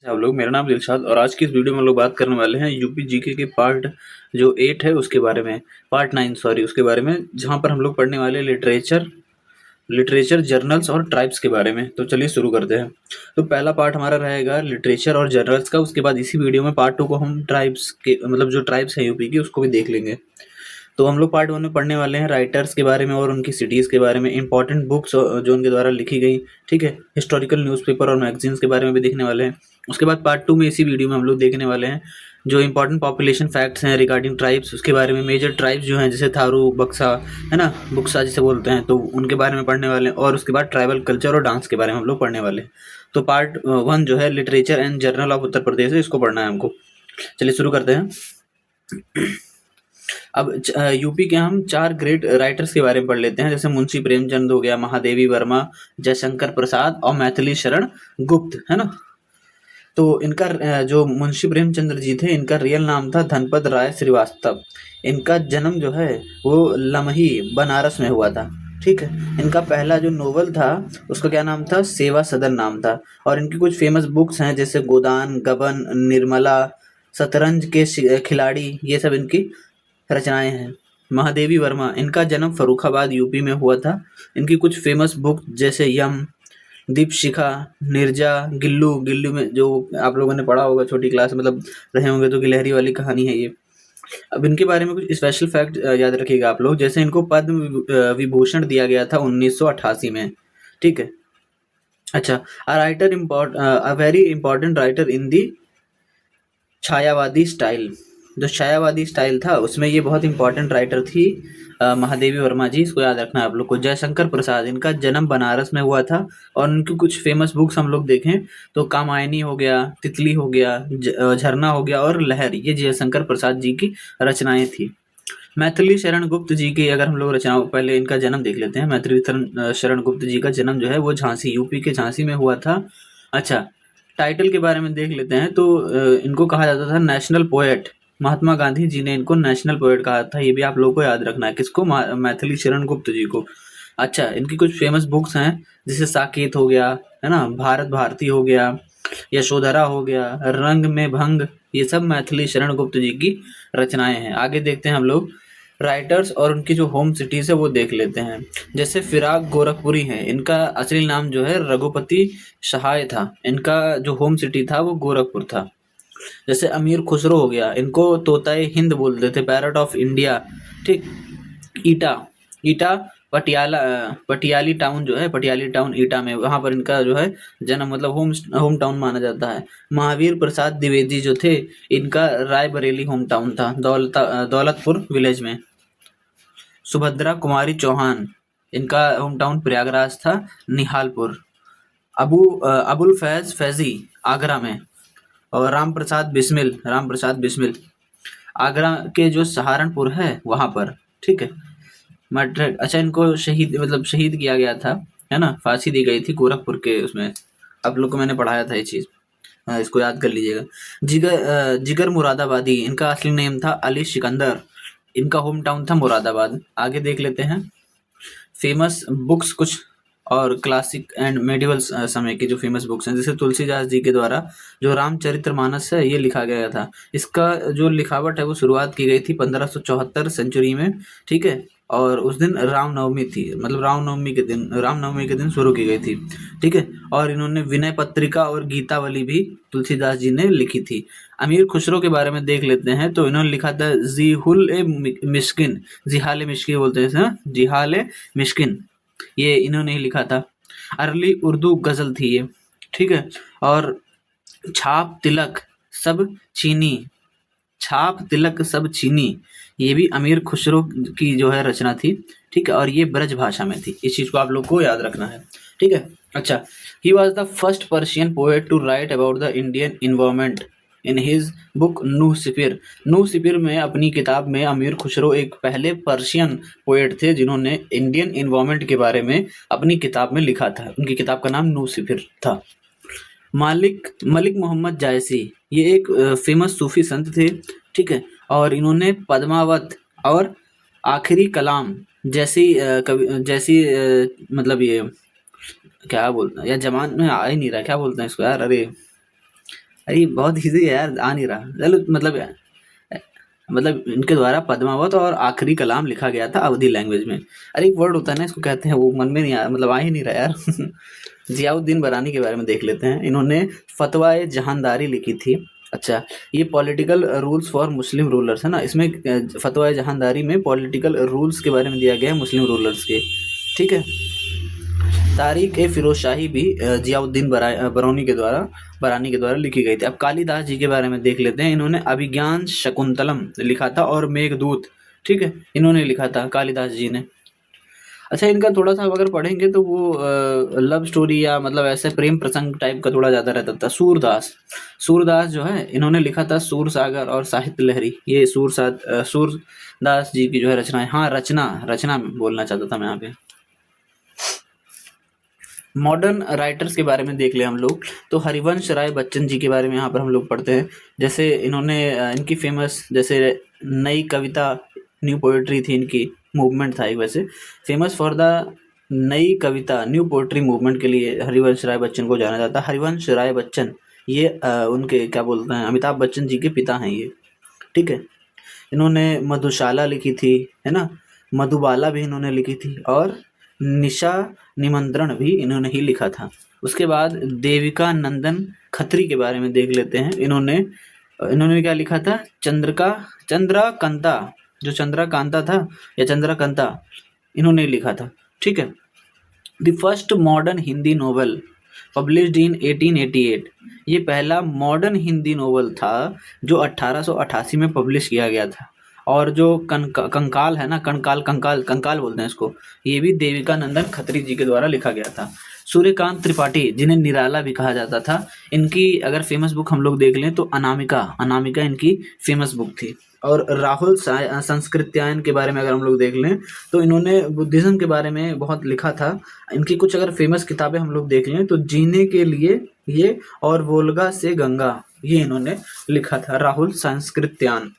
आप लोग, मेरा नाम दिलशाद और आज की इस वीडियो में हम लोग बात करने वाले हैं यूपी जीके के पार्ट जो 8 है उसके बारे में, पार्ट 9 सॉरी उसके बारे में, जहाँ पर हम लोग पढ़ने वाले लिटरेचर लिटरेचर जर्नल्स और ट्राइब्स के बारे में। तो चलिए शुरू करते हैं। तो पहला पार्ट हमारा रहेगा लिटरेचर और जर्नल्स का। उसके बाद इसी वीडियो में पार्ट 2 को हम ट्राइब्स के मतलब जो ट्राइब्स हैं यूपी की उसको भी देख लेंगे। तो हम लोग पार्ट 1 में पढ़ने वाले हैं राइटर्स के बारे में और उनकी सिटीज़ के बारे में, इंपॉर्टेंट बुक्स जो उनके द्वारा लिखी गई, ठीक है, हिस्टोरिकल न्यूज़पेपर और मैगजीन्स के बारे में भी देखने वाले हैं। उसके बाद पार्ट 2 में इसी वीडियो में हम लोग देखने वाले हैं जो इंपॉर्टेंट पॉपुलेशन फैक्ट्स हैं रिगार्डिंग ट्राइब्स, उसके बारे में, मेजर ट्राइब्स जो हैं जैसे थारू, बक्सा, है ना, बुक्सा जिसे बोलते हैं, तो उनके बारे में पढ़ने वाले हैं। और उसके बाद ट्राइबल कल्चर और डांस के बारे में हम लोग पढ़ने वाले हैं। तो पार्ट 1 जो है literature and journal of Uttar प्रदेश है, इसको पढ़ना है हमको। चलिए शुरू करते हैं। अब यूपी के हम 4 ग्रेट राइटर्स के बारे में पढ़ लेते हैं, जैसे मुंशी प्रेमचंद हो गया, महादेवी वर्मा, जयशंकर प्रसाद और मैथिली शरण गुप्त, है ना। तो इनका जो मुंशी प्रेमचंद्र जी थे, इनका रियल नाम था धनपत राय श्रीवास्तव। इनका जन्म जो है वो लमही बनारस में हुआ था, ठीक है। इनका पहला जो नोवेल था उसका क्या नाम था, सेवा सदन नाम था। और इनकी कुछ फेमस बुक्स हैं जैसे गोदान, गबन, निर्मला, शतरंज के खिलाड़ी, ये सब इनकी रचनाएं हैं। महादेवी वर्मा, इनका जन्म फर्रुखाबाद यूपी में हुआ था। इनकी कुछ फेमस बुक जैसे यम, दीपशिखा, निर्जा, गिल्लू। गिल्लू में जो आप लोगों ने पढ़ा होगा छोटी क्लास में, मतलब रहे होंगे, तो गिलहरी वाली कहानी है ये। अब इनके बारे में कुछ स्पेशल फैक्ट याद रखिएगा आप लोग, जैसे इनको पद्म विभूषण दिया गया था 1988 में, ठीक है। अच्छा, a very important writer in the Chhayavadi style. जो छायावादी स्टाइल था उसमें ये बहुत इंपॉर्टेंट राइटर थी महादेवी वर्मा जी, इसको याद रखना है आप लोग को। जयशंकर प्रसाद, इनका जन्म बनारस में हुआ था और उनकी कुछ फेमस बुक्स हम लोग देखें तो कामायनी हो गया, तितली हो गया, झरना हो गया और लहर, ये जयशंकर प्रसाद जी की रचनाएं थी। मैथिली शरण गुप्त जी की अगर हम लोग रचनाओं, पहले इनका जन्म देख लेते हैं। मैथिली शरण गुप्त जी का जन्म जो है वो झांसी, यूपी के झांसी में हुआ था। अच्छा, टाइटल के बारे में देख लेते हैं तो इनको कहा जाता था नेशनल पोएट। महात्मा गांधी जी ने इनको नेशनल पोएट कहा था, ये भी आप लोगों को याद रखना है। किसको? मैथिली शरण गुप्त जी को। अच्छा, इनकी कुछ फेमस बुक्स हैं जैसे साकेत हो गया, है ना, भारत भारती हो गया, यशोधरा हो गया, रंग में भंग, ये सब मैथिली शरण गुप्त जी की रचनाएं हैं। आगे देखते हैं हम लोग राइटर्स और उनकी जो होम सिटीज है वो देख लेते हैं। जैसे फिराक गोरखपुरी है, इनका असली नाम जो है रघुपति सहाय था। इनका जो होम सिटी था वो गोरखपुर था। जैसे अमीर खुसरो हो गया, इनको तोताए हिंद बोलते थे, पैरट ऑफ इंडिया, ठीक। ईटा, ईटा पटियाला, पटियाली टाउन जो है, पटियाली टाउन ईटा में, वहाँ पर इनका जो है जन्म, मतलब होम टाउन माना जाता है। महावीर प्रसाद द्विवेदी जो थे, इनका रायबरेली होम टाउन था, दौलतपुर विलेज में। सुभद्रा कुमारी चौहान, इनका होम टाउन प्रयागराज था, निहालपुर। अबुल फैज फैजी, आगरा में। और राम प्रसाद बिस्मिल, आगरा के जो सहारनपुर है वहाँ पर, ठीक है। मर्डर, अच्छा, इनको शहीद किया गया था, है ना, फांसी दी गई थी गोरखपुर के उसमें। आप लोग को मैंने पढ़ाया था ये चीज़, इसको याद कर लीजिएगा। जिगर मुरादाबादी, इनका असली नेम था अली सिकंदर। इनका होम टाउन था मुरादाबाद। आगे देख लेते हैं फेमस बुक्स कुछ और क्लासिक एंड मेडिवल समय की जो फेमस बुक्स हैं, जैसे तुलसीदास जी के द्वारा जो रामचरितमानस है ये लिखा गया था। इसका जो लिखावट है वो शुरुआत की गई थी 1574 सेंचुरी में, ठीक है। और उस दिन रामनवमी थी, मतलब रामनवमी के दिन शुरू की गई थी, ठीक है। और इन्होंने विनय पत्रिका और गीतावली भी तुलसीदास जी ने लिखी थी। अमीर खुसरो के बारे में देख लेते हैं तो इन्होंने लिखा था मिस्किन, जिहाल मिश्किन बोलते हैं इसे, हाँ? जिहाल मिश्किन, ये इन्होंने ही लिखा था। अर्ली उर्दू गजल थी ये, ठीक है। और छाप तिलक सब चीनी, छाप तिलक सब चीनी, ये भी अमीर खुसरो की जो है रचना थी, ठीक है। और ये ब्रज भाषा में थी, इस चीज को आप लोग को याद रखना है, ठीक है। अच्छा, he was the first Persian poet to write about the Indian environment in his book Nuh Sipihr. Nuh Sipihr में, अपनी किताब में, अमीर खुसरो एक पहले पर्शियन पोएट थे जिन्होंने इंडियन इन्वायरमेंट के बारे में अपनी किताब में लिखा था। उनकी किताब का नाम नूह सिपिर था। मलिक मोहम्मद जायसी, ये एक फेमस सूफी संत थे, ठीक है। और इन्होंने पद्मावत और आखिरी कलाम जैसी मतलब ये क्या बोलते हैं यार, जबान में आ ही नहीं रहा, क्या बोलते हैं इसको यार, अरे अरे बहुत इजी है यार, आ नहीं रहा। चलो मतलब इनके द्वारा पद्मावत और आखिरी कलाम लिखा गया था अवधी लैंग्वेज में। अरे एक वर्ड होता है ना, इसको कहते हैं, वो मन में नहीं आ, मतलब आ ही नहीं रहा यार। जियाउद्दीन बरानी के बारे में देख लेते हैं। इन्होंने फतवा ए जहानदारी लिखी थी। अच्छा, ये political rules for Muslim rulers है ना, इसमें फतवा ए जहानदारी में पॉलिटिकल रूल्स के बारे में दिया गया है मुस्लिम रूलर्स के। ठीक है। तारीख ए फिरोज शाही भी जियाउद्दीन बरानी के द्वारा लिखी गई थी। अब कालिदास जी के बारे में देख लेते हैं। इन्होंने अभिज्ञान शकुंतलम लिखा था और मेघदूत, ठीक है, इन्होंने लिखा था कालिदास जी ने। अच्छा, इनका थोड़ा सा अगर पढ़ेंगे तो वो लव स्टोरी या मतलब ऐसे प्रेम प्रसंग टाइप का थोड़ा ज़्यादा रहता था। सूरदास जो है, इन्होंने लिखा था सूर सागर और साहित्य लहरी। ये सूरदास जी की जो है रचनाएं, हाँ रचना बोलना चाहता था मैं यहाँ पे। मॉडर्न राइटर्स के बारे में देख ले हम लोग, तो हरिवंश राय बच्चन जी के बारे में यहाँ पर हम लोग पढ़ते हैं। जैसे इन्होंने इनकी फेमस, जैसे नई कविता, न्यू पोएट्री थी इनकी, मूवमेंट था एक, वैसे फेमस फॉर द नई कविता न्यू पोएट्री मूवमेंट के लिए हरिवंश राय बच्चन को जाना जाता है। हरिवंश राय बच्चन ये उनके क्या बोलते हैं, अमिताभ बच्चन जी के पिता हैं ये। ठीक है। इन्होंने मधुशाला लिखी थी, है ना, मधुबाला भी इन्होंने लिखी थी, और निशा निमंत्रण भी इन्होंने ही लिखा था। उसके बाद देविका नंदन खत्री के बारे में देख लेते हैं। इन्होंने क्या लिखा था, चंद्रकांता, जो चंद्रकांता था या चंद्रकांता, इन्होंने लिखा था। ठीक है। The first modern Hindi novel published in 1888, ये पहला मॉडर्न हिंदी नोवेल था जो 1888 में पब्लिश किया गया था। और जो कंकाल है ना, कंकाल बोलते हैं इसको, ये भी देविका नंदन खत्री जी के द्वारा लिखा गया था। सूर्यकांत त्रिपाठी, जिन्हें निराला भी कहा जाता था, इनकी अगर फेमस बुक हम लोग देख लें तो अनामिका इनकी फेमस बुक थी। और राहुल संस्कृत्यायन के बारे में अगर हम लोग देख लें तो इन्होंने बुद्धिज्म के बारे में बहुत लिखा था। इनकी कुछ अगर फेमस किताबें हम लोग देख लें तो जीने के लिए ये और वोल्गा से गंगा, ये इन्होंने लिखा था, राहुल संस्कृत्यायन।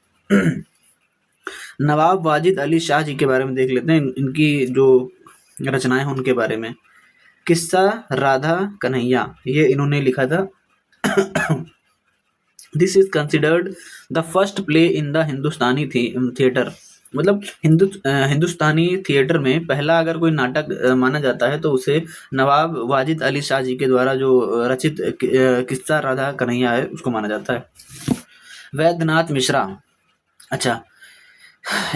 नवाब वाजिद अली शाह जी के बारे में देख लेते हैं। इनकी जो रचनाएं हैं उनके बारे में, किस्सा राधा कन्हैया, ये इन्होंने लिखा था। This is considered the first play in the Hindustani theatre, मतलब हिंदुस्तानी थिएटर में पहला अगर कोई नाटक माना जाता है तो उसे नवाब वाजिद अली शाह जी के द्वारा जो रचित किस्सा राधा कन्हैया है उसको माना जाता है। वैद्यनाथ मिश्रा, अच्छा,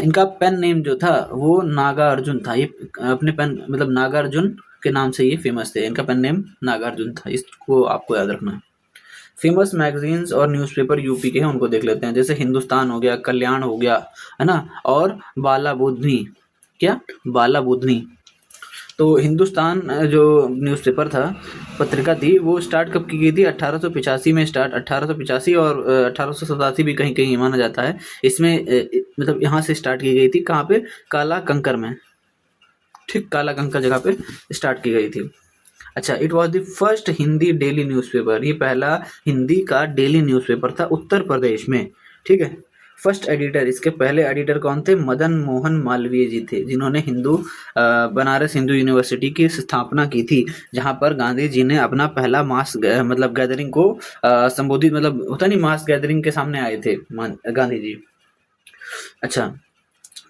इनका पेन नेम जो था वो नागार्जुन था। ये अपने पेन मतलब नागार्जुन के नाम से ये फेमस थे। इनका पेन नेम नागार्जुन था, इसको आपको याद रखना है। फेमस मैगजीन्स और न्यूज़पेपर यूपी के हैं, उनको देख लेते हैं। जैसे हिंदुस्तान हो गया, कल्याण हो गया, है ना, और बाला बुधनी। तो हिंदुस्तान जो न्यूज़पेपर था, पत्रिका थी, वो स्टार्ट कब की गई थी, 1885 में स्टार्ट, 1885 और 1887 भी कहीं कहीं माना जाता है। इसमें मतलब यहाँ से स्टार्ट की गई थी, कहाँ पे, काला कंकर में, ठीक, काला कंकर जगह पे स्टार्ट की गई थी। अच्छा, it was the first Hindi daily newspaper, ये पहला हिंदी का डेली न्यूज़पेपर था उत्तर प्रदेश में। ठीक है। फर्स्ट एडिटर, इसके पहले एडिटर कौन थे, मदन मोहन मालवीय जी थे, जिन्होंने बनारस हिंदू यूनिवर्सिटी की स्थापना की थी, जहां पर गांधी जी ने अपना पहला मास मतलब गैदरिंग को संबोधित, मतलब होता नहीं, मास गैदरिंग के सामने आए थे गांधी जी। अच्छा,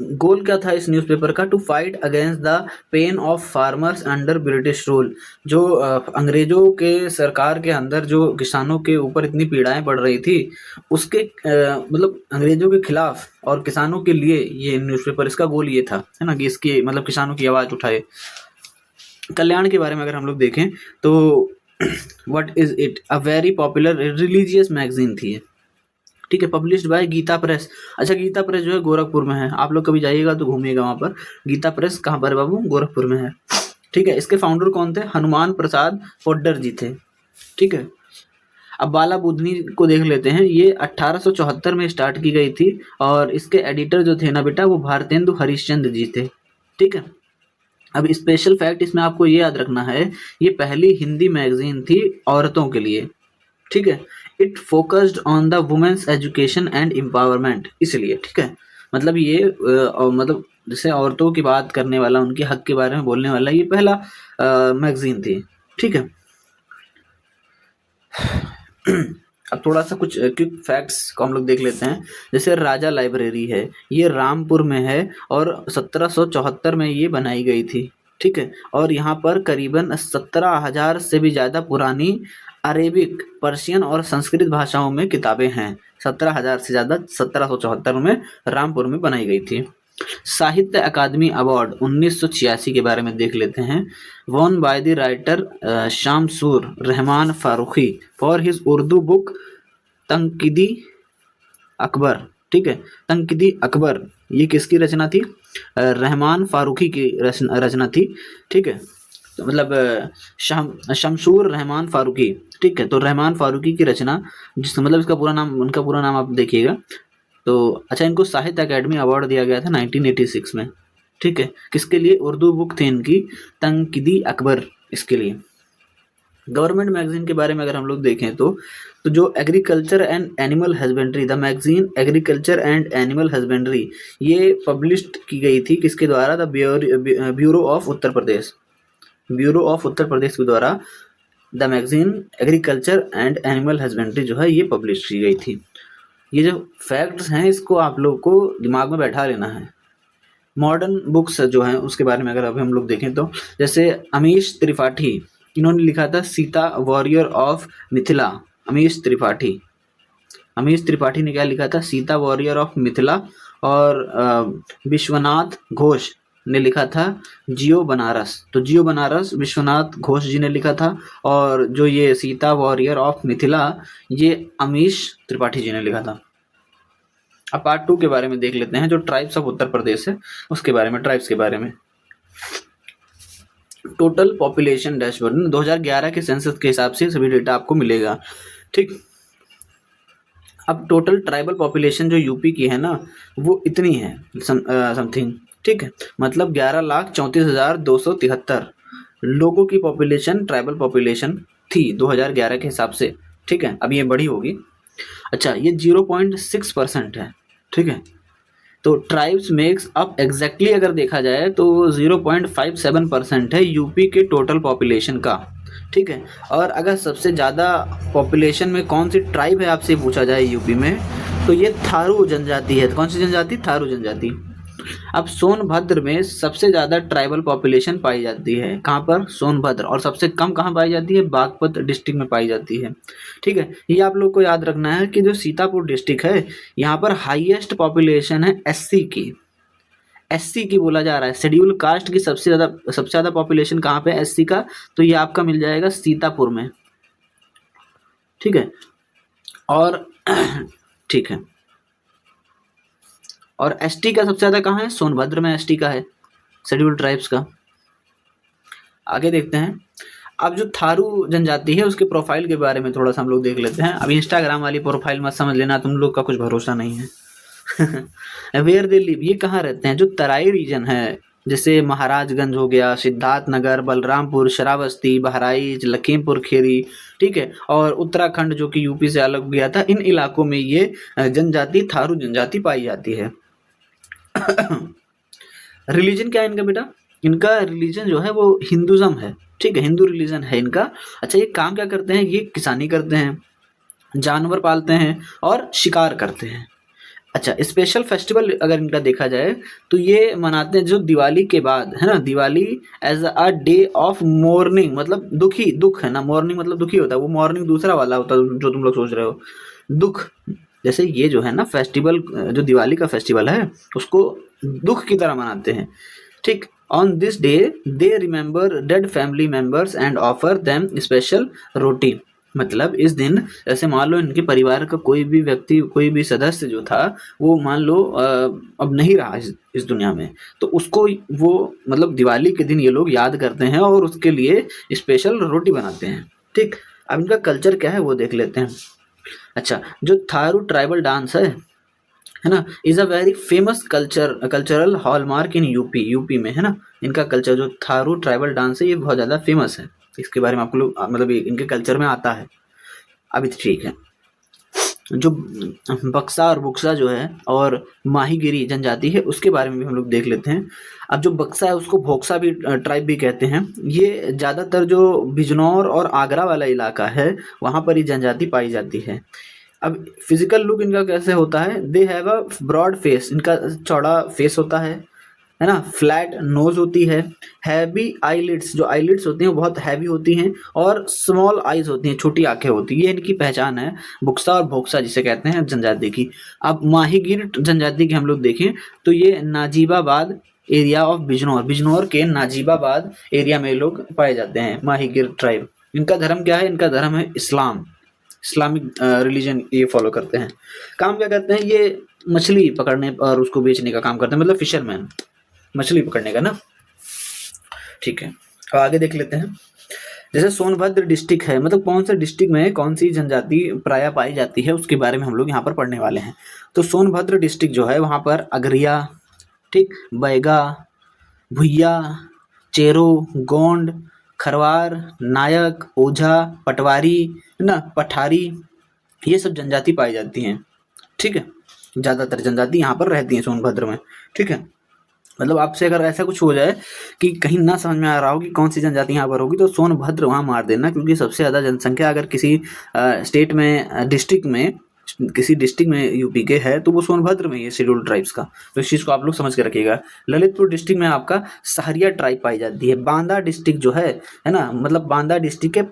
गोल क्या था इस न्यूज़पेपर का, to fight against the pain of farmers under British rule, जो अंग्रेजों के सरकार के अंदर जो किसानों के ऊपर इतनी पीड़ाएं पड़ रही थी, उसके मतलब अंग्रेजों के खिलाफ और किसानों के लिए ये न्यूज़पेपर, इसका गोल ये था, है ना, कि इसकी मतलब किसानों की आवाज़ उठाए। कल्याण के बारे में अगर हम लोग देखें तो what is it, a very popular religious magazine थी, ठीक है, पब्लिश्ड बाय गीता प्रेस। अच्छा, गीता प्रेस जो है गोरखपुर में है, आप लोग कभी जाइएगा तो घूमिएगा वहाँ पर। गीता प्रेस कहाँ पर है बाबू, गोरखपुर में है। ठीक है। इसके फाउंडर कौन थे, हनुमान प्रसाद पोड्डर जी थे। ठीक है। अब बाला बुधनी को देख लेते हैं। ये 1874 में स्टार्ट की गई थी और इसके एडिटर जो थे ना बेटा, वो भारतेंदु हरिश्चंद्र जी थे। ठीक है। अब स्पेशल फैक्ट इसमें आपको ये याद रखना है, ये पहली हिंदी मैगजीन थी औरतों के लिए। ठीक है। It focused on the women's education and empowerment, इसलिए, ठीक है, मतलब ये मतलब जैसे औरतों की बात करने वाला, उनके हक के बारे में बोलने वाला ये पहला मैगजीन थी। ठीक है। अब थोड़ा सा कुछ क्विक फैक्ट्स को हम लोग देख लेते हैं। जैसे राजा लाइब्रेरी है, ये रामपुर में है और 1774 में ये बनाई गई थी, ठीक है। और यहाँ पर करीबन 17,000 से भी ज़्यादा पुरानी अरेबिक, पर्शियन और संस्कृत भाषाओं में किताबें हैं। 17,000 से ज़्यादा 1774 में रामपुर में बनाई गई थी। साहित्य अकादमी अवार्ड 1986 के बारे में देख लेते हैं। Won by the writer Shamsur Rahman Faruqi for his Urdu book Tanqidi Akbar, ठीक है। तंकीदी अकबर ये किसकी रचना थी? रहमान फारूकी की रचना थी, ठीक है। तो मतलब शमसूर रहमान फारूकी, ठीक है। तो रहमान फारूकी की रचना, जिस मतलब इसका पूरा नाम, उनका पूरा नाम आप देखिएगा। तो अच्छा, इनको साहित्य अकेडमी अवार्ड दिया गया था 1986 में, ठीक है। किसके लिए? उर्दू बुक थी इनकी तंकीदी अकबर, इसके लिए। गवर्नमेंट मैगजीन के बारे में अगर हम लोग देखें तो जो agriculture and animal husbandry, the magazine agriculture and animal husbandry, ये पब्लिश्ड की गई थी किसके द्वारा? The bureau of Uttar Pradesh, bureau of Uttar Pradesh के द्वारा the magazine agriculture and animal husbandry जो है ये पब्लिश की गई थी। ये जो फैक्ट्स हैं इसको आप लोग को दिमाग में बैठा लेना है। मॉडर्न बुक्स जो हैं उसके बारे में अगर अभी हम लोग देखें तो जैसे अमीश त्रिपाठी, इन्होंने लिखा था सीता वॉरियर ऑफ मिथिला। अमीश त्रिपाठी ने क्या लिखा था? Sita warrior of Mithila. और विश्वनाथ घोष ने लिखा था जियो बनारस। तो जियो बनारस विश्वनाथ घोष जी ने लिखा था, और जो ये सीता वॉरियर ऑफ मिथिला ये अमीश त्रिपाठी जी ने लिखा था। अब पार्ट 2 के बारे में देख लेते हैं, जो ट्राइब्स ऑफ उत्तर प्रदेश है उसके बारे में, ट्राइब्स के बारे में। टोटल पॉपुलेशन डैशबोर्ड 2011 के सेंसस के हिसाब से सभी डेटा आपको मिलेगा, ठीक। अब टोटल ट्राइबल पॉपुलेशन जो यूपी की है ना वो इतनी है समथिंग, ठीक है। मतलब 11,34,273 लोगों की पॉपुलेशन ट्राइबल पॉपुलेशन थी 2011 के हिसाब से, ठीक है। अब ये बढ़ी होगी। अच्छा, ये 0.6% है, ठीक है। तो ट्राइब्स मेक्स अप एग्जैक्टली अगर देखा जाए तो 0.57% है यूपी के टोटल पॉपुलेशन का, ठीक है। और अगर सबसे ज़्यादा पॉपुलेशन में कौन सी ट्राइब है आपसे पूछा जाए यूपी में, तो ये थारू जनजाति है। कौन सी जनजाति? थारू जनजाति। अब सोनभद्र में सबसे ज़्यादा ट्राइबल पॉपुलेशन पाई जाती है। कहाँ पर? सोनभद्र। और सबसे कम कहाँ पाई जाती है? बागपत डिस्ट्रिक्ट में पाई जाती है, ठीक है। ये आप लोग को याद रखना है कि जो सीतापुर डिस्ट्रिक्ट है यहाँ पर हाईएस्ट पॉपुलेशन है एससी की। एससी की बोला जा रहा है, शेड्यूल कास्ट की सबसे ज़्यादा पॉपुलेशन कहाँ पे? एससी का। तो ये आपका मिल जाएगा सीतापुर में, ठीक है। और ठीक है, और एसटी का सबसे ज़्यादा कहाँ है? सोनभद्र में एसटी का है, शेड्यूल ट्राइब्स का। आगे देखते हैं। अब जो थारू जनजाति है उसके प्रोफाइल के बारे में थोड़ा सा हम लोग देख लेते हैं। अब इंस्टाग्राम वाली प्रोफाइल मत समझ लेना, तुम लोग का कुछ भरोसा नहीं है। वेयर दे लिव, ये कहाँ रहते हैं? जो तराई रीजन है, जैसे महाराजगंज हो गया, सिद्धार्थनगर, बलरामपुर, श्रावस्ती, बहराइच, लखीमपुर खीरी, ठीक है। और उत्तराखंड जो कि यूपी से अलग गया था, इन इलाकों में ये जनजाति थारू जनजाति पाई जाती है। रिलीजन क्या है इनका बेटा? इनका रिलीजन जो है वो हिंदुज़म है, ठीक है। हिंदू रिलीजन है इनका। अच्छा, ये काम क्या करते हैं? ये किसानी करते हैं, जानवर पालते हैं और शिकार करते हैं। अच्छा, स्पेशल फेस्टिवल अगर इनका देखा जाए तो ये मनाते हैं जो दिवाली के बाद, है ना। Diwali as a day of mourning, मतलब दुख है ना, मॉर्निंग मतलब दुखी होता है, वो मॉर्निंग दूसरा वाला होता है जो तुम लोग सोच रहे हो, दुख। जैसे ये जो है ना फेस्टिवल, जो दिवाली का फेस्टिवल है उसको दुख की तरह मनाते हैं, ठीक। On this day they remember dead family members and offer them special roti. मतलब इस दिन ऐसे मान लो इनके परिवार का कोई भी व्यक्ति, कोई भी सदस्य जो था वो मान लो अब नहीं रहा इस दुनिया में, तो उसको वो मतलब दिवाली के दिन ये लोग याद करते हैं और उसके लिए स्पेशल रोटी बनाते हैं, ठीक। अब इनका कल्चर क्या है वो देख लेते हैं। अच्छा, जो थारू ट्राइबल डांस है ना, is a very famous cultural hallmark in UP में, है ना। इनका कल्चर जो थारू ट्राइबल डांस है ये बहुत ज़्यादा फेमस है। इसके बारे में आपको लोग मतलब इनके कल्चर में आता है। अभी ठीक है। जो बक्सा और बुक्सा जो है और माहीगिरी जनजाति है उसके बारे में भी हम लोग देख लेते हैं। अब जो बक्सा है उसको भोक्सा भी ट्राइब भी कहते हैं। ये ज़्यादातर जो बिजनौर और आगरा वाला इलाका है वहाँ पर ये जनजाति पाई जाती है। अब फिजिकल लुक इनका कैसे होता है, they have a broad face, इनका चौड़ा फेस होता है ना, फ्लैट नोज होती है, हैवी आईलिड्स, जो आईलिड्स होती हैं वो बहुत हैवी होती हैं, और स्मॉल आईज होती हैं, छोटी आंखें होती हैं। ये इनकी पहचान है बुक्सा और भोक्सा जिसे कहते हैं जनजाति की। अब माहीगीर जनजाति की हम लोग देखें तो ये नाजीबाबाद एरिया ऑफ बिजनौर, बिजनौर के नाजीबाबाद एरिया में लोग पाए जाते हैं माहीगीर ट्राइब। इनका धर्म क्या है, इनका धर्म है इस्लाम, इस्लामिक रिलीजन ये फॉलो करते हैं। काम क्या करते हैं ये, मछली पकड़ने और उसको बेचने का काम करते हैं, मतलब फिशरमैन, मछली पकड़ने का ना। ठीक है, अब आगे देख लेते हैं। जैसे सोनभद्र डिस्ट्रिक्ट है, मतलब कौन से डिस्ट्रिक्ट में कौन सी जनजाति प्राय पाई जाती है उसके बारे में हम लोग यहाँ पर पढ़ने वाले हैं। तो सोनभद्र डिस्ट्रिक्ट जो है वहाँ पर अगरिया, ठीक, बैगा, भुइया, चेरो, गोंड, खरवार, नायक, ओझा, पटवारी, है ना, पठारी, ये सब जनजाति पाई जाती हैं। ठीक है, ज़्यादातर जनजाति यहाँ पर रहती हैं सोनभद्र में। ठीक है, मतलब आपसे अगर ऐसा कुछ हो जाए कि कहीं ना समझ में आ रहा हो कि कौन सी जनजाति यहाँ पर होगी तो सोनभद्र वहाँ मार देना, क्योंकि सबसे ज़्यादा जनसंख्या अगर किसी स्टेट में, डिस्ट्रिक्ट में, किसी डिस्ट्रिक्ट में यूपी के है तो वो सोनभद्र में है शेड्यूल्ड ट्राइब्स का। तो इस चीज़ को आप लोग समझ के रखिएगा। ललितपुर डिस्ट्रिक्ट में आपका सहरिया ट्राइब पाई जाती है। बांदा डिस्ट्रिक्ट जो है ना, मतलब बांदा डिस्ट्रिक्ट के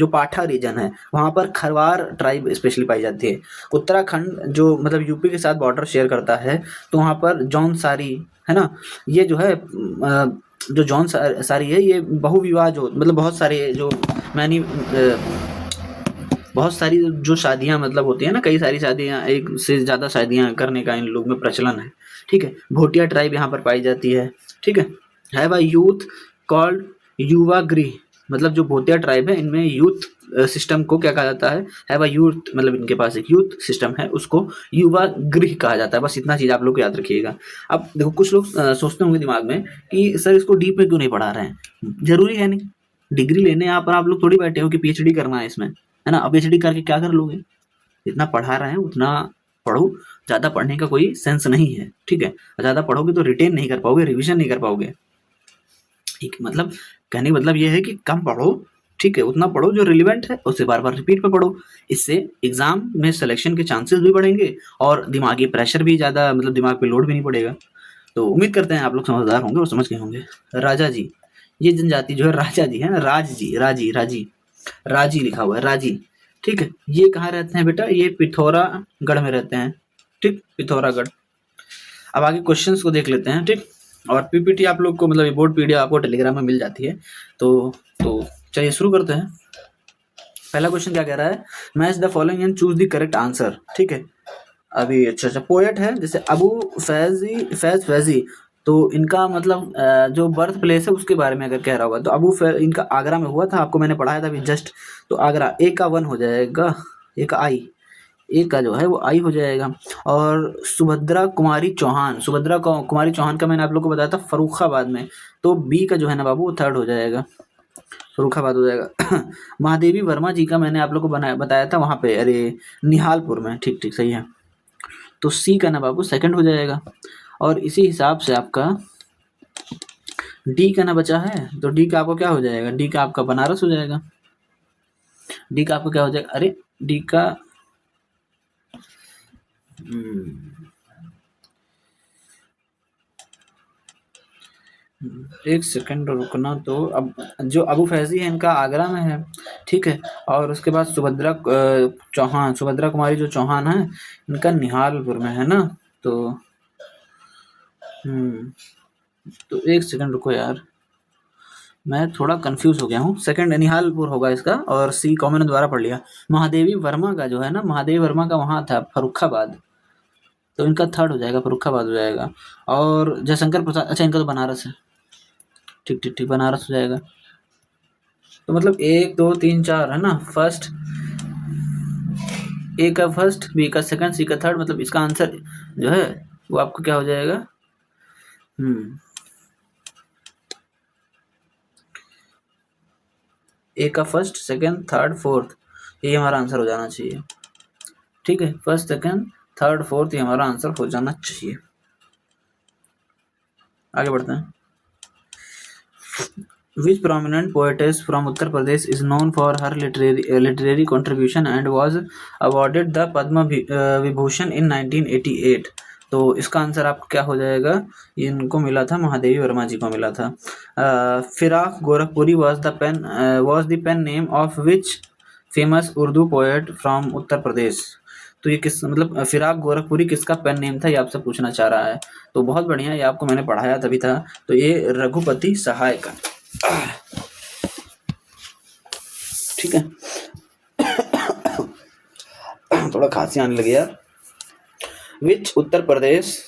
पाठा रीजन है वहाँ पर खरवार ट्राइब स्पेशली पाई जाती है। उत्तराखंड जो मतलब यूपी के साथ बॉर्डर शेयर करता है तो वहाँ पर जौनसारी, है ना, ये जो है जो जौनसारी है ये बहुविवाह जो मतलब बहुत सारे जो मैंने बहुत सारी जो शादियाँ मतलब होती है ना, कई सारी शादियाँ, एक से ज़्यादा शादियाँ करने का इन लोग में प्रचलन है। ठीक है, भोटिया ट्राइब यहाँ पर पाई जाती है। ठीक है, हैव अ यूथ कॉल्ड युवा गृह, मतलब जो भोटिया ट्राइब है इनमें यूथ सिस्टम को क्या कहा जाता है, हैव अ यूथ, मतलब इनके पास एक यूथ सिस्टम है उसको युवा गृह कहा जाता है। बस इतना चीज़ आप लोग याद रखिएगा। अब देखो कुछ लोग सोचते होंगे दिमाग में कि सर इसको डीप में क्यों नहीं पढ़ा रहे हैं, जरूरी है नहीं, डिग्री लेने यहाँ पर आप लोग थोड़ी बैठे हो कि पीएचडी करना है इसमें, है ना। अब पीएचडी करके क्या कर लोगे, जितना पढ़ा रहे हैं उतना पढ़ो, ज़्यादा पढ़ने का कोई सेंस नहीं है। ठीक है, ज़्यादा पढ़ोगे तो रिटेन नहीं कर पाओगे, रिविजन नहीं कर पाओगे। ठीक, मतलब कहने का मतलब ये है कि कम पढ़ो, ठीक है, उतना पढ़ो जो रिलेवेंट है, उसे बार बार रिपीट पे पढ़ो। इससे एग्जाम में सिलेक्शन के चांसेस भी बढ़ेंगे और दिमागी प्रेशर भी ज़्यादा, मतलब दिमाग पे लोड भी नहीं पड़ेगा। तो उम्मीद करते हैं आप लोग समझदार होंगे और समझ गए होंगे। राजा जी, ये जनजाति जो है राजा जी है ना, राज जी, राजी, राजी, राजी लिखा हुआ है, राजी। ठीक है, ये कहाँ रहते हैं बेटा, ये पिथौरागढ़ में रहते हैं। ठीक, पिथौरागढ़। अब आगे क्वेश्चंस को देख लेते हैं। ठीक, और पीपीटी आप लोग को, मतलब ये बोर्ड पीडीएफ आपको टेलीग्राम में मिल जाती है। तो चलिए शुरू करते हैं। पहला क्वेश्चन क्या कह रहा है, match the following and choose the correct answer. ठीक है, अभी अच्छा पोएट है जैसे अबू फैजी, तो इनका मतलब जो बर्थ प्लेस है उसके बारे में अगर कह रहा होगा तो इनका आगरा में हुआ था, आपको मैंने पढ़ाया था अभी जस्ट। तो आगरा, ए का 1 हो जाएगा, ए का आई, ए का जो है वो आई हो जाएगा। और सुभद्रा कुमारी चौहान, कुमारी चौहान का मैंने आप लोग को बताया था फर्रुखाबाद में, तो बी का जो है ना बाबू वो 3rd हो जाएगा, फर्रुखाबाद हो जाएगा। महादेवी वर्मा जी का मैंने आप लोग को बताया था वहाँ पे, अरे निहालपुर में। ठीक ठीक सही है, तो सी का ना बाबू 2nd हो जाएगा। और इसी हिसाब से आपका डी का ना बचा है, तो डी का आपको क्या हो जाएगा, डी का आपका बनारस हो जाएगा। डी का आपको क्या हो जाएगा, अरे डी का एक सेकंड रुकना। तो अब जो अबू फैजी है इनका आगरा में है, ठीक है, और उसके बाद सुभद्रा कुमारी जो चौहान है इनका निहालपुर में है ना। तो तो एक सेकंड रुको यार, मैं थोड़ा कंफ्यूज हो गया हूँ। 2nd निहालपुर होगा इसका, और सी को मैंने दोबारा पढ़ लिया। महादेवी वर्मा का जो है ना, महादेवी वर्मा का वहाँ था फर्रुखाबाद, तो इनका 3rd हो जाएगा, फर्रुखाबाद हो जाएगा। और जयशंकर प्रसाद, अच्छा इनका तो बनारस है। ठीक ठीक ठीक, बनारस हो जाएगा। तो मतलब 1 2 3 4 है ना, फर्स्ट, ए का फर्स्ट, बी का 2nd, सी का 3rd, मतलब इसका आंसर जो है वो आपको क्या हो जाएगा, ए का फर्स्ट, 2nd, 3rd, 4th, ये हमारा आंसर हो जाना चाहिए। ठीक है, फर्स्ट सेकंड थर्ड फोर्थ ये हमारा आंसर हो जाना चाहिए। आगे बढ़ते हैं। Which prominent poetess from Uttar Pradesh is known for her literary contribution and was awarded the Padma Vibhushan in 1988? तो इसका आंसर आपका क्या हो जाएगा? इनको मिला था, महादेवी वर्मा जी को मिला था। Firaq Gorakhpuri was the pen name of which famous Urdu poet from Uttar Pradesh? तो ये किस मतलब फिराक गोरखपुरी किसका पेन नेम था, ये आपसे पूछना चाह रहा है। तो बहुत बढ़िया, ये आपको मैंने पढ़ाया तभी था। तो ये रघुपति सहाय का, ठीक है। थोड़ा खांसी आने लगी यार। विच Uttar Pradesh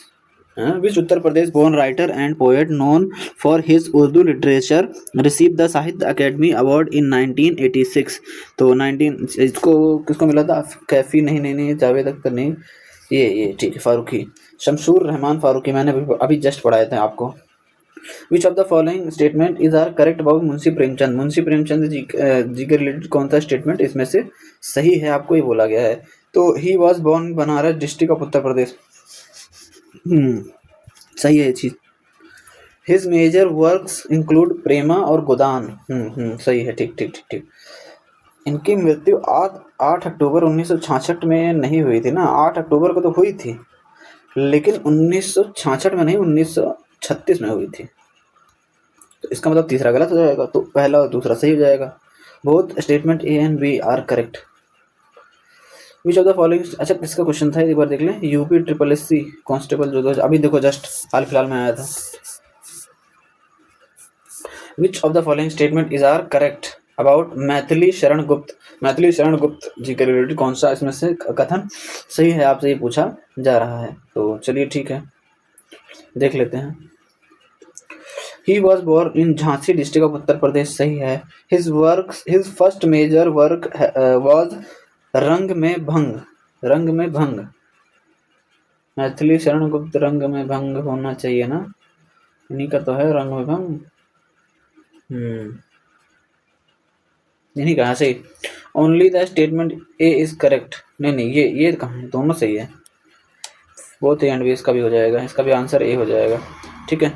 born writer and poet known for his Urdu literature received the साहित्य अकेडमी अवार्ड in 1986? तो 19 इसको किसको मिला था? कैफी नहीं जावेद अख्तर नहीं, ये ठीक है, फारूकी, शमशूर रहमान फारूकी, मैंने अभी जस्ट पढ़ाए थे आपको। Which of the following statement is are correct about Munshi Premchand? Munshi Premchand ji के रिलेटेड कौन सा स्टेटमेंट इसमें से सही है, आपको ये बोला गया है। तो he was born Banaras district of Uttar Pradesh, सही है ये चीज। His major works include Prema और गोदान, सही है, ठीक। इनकी मृत्यु 8 अक्टूबर 1966 में नहीं हुई थी ना, 8 अक्टूबर को तो हुई थी, लेकिन 1966 में नहीं, 1936 में हुई थी। तो इसका मतलब तीसरा गलत हो जाएगा, तो पहला और दूसरा सही हो जाएगा। Both statement A and B are correct. Which of the following, अच्छा किसका क्वेश्चन था एक बार देख लें। यूपी SSC कांस्टेबल जो अभी देखो जस्ट हाल फिलहाल में आया था। Which of the following statement is are correct about Maithili Sharan Gupt? Maithili Sharan गुप्त जी के रिलेटेड कौन सा इसमें से कथन सही है, आपसे ये पूछा जा रहा है। तो चलिए ठीक है, देख लेते हैं। He was born in Jhansi district of Uttar Pradesh, सही है। His first major work was रंग में भंग। मैथिली शरण गुप्त रंग में भंग होना चाहिए ना, इन्हीं का तो है रंग में भंग। इन्हीं का सही। Only the statement A is correct, नहीं ये कहाँ है, दोनों सही है। बोथ ए एंड बी, इसका भी हो जाएगा, इसका भी आंसर ए हो जाएगा। ठीक है,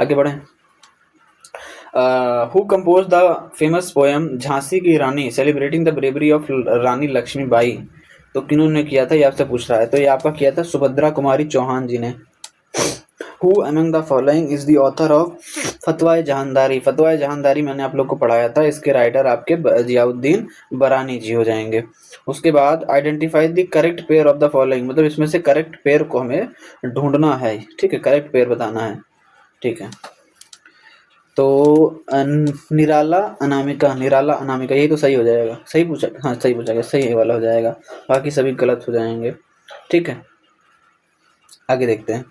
आगे बढ़ें। Who compose the famous poem Jhansi की रानी सेलिब्रेटिंग द ब्रेवरी ऑफ रानी लक्ष्मीबाई? तो किन्होंने किया था, ये आपसे पूछ रहा है। तो ये आपका किया था सुभद्रा कुमारी चौहान जी ने। Who among the following is the author of Fatawa Jahandari? Fatawa Jahandari मैंने आप लोग को पढ़ाया था, इसके राइटर आपके जियाउद्दीन बरानी जी हो जाएंगे। उसके बाद identify the correct pair of the following, मतलब इसमें से करेक्ट पेयर को हमें ढूंढना है। ठीक है, करेक्ट पेयर बताना है। ठीक है, तो निराला अनामिका यही तो सही हो जाएगा। सही पूछा, हाँ सही पूछा गया, सही वाला हो जाएगा, बाकी सभी गलत हो जाएंगे। ठीक है, आगे देखते हैं।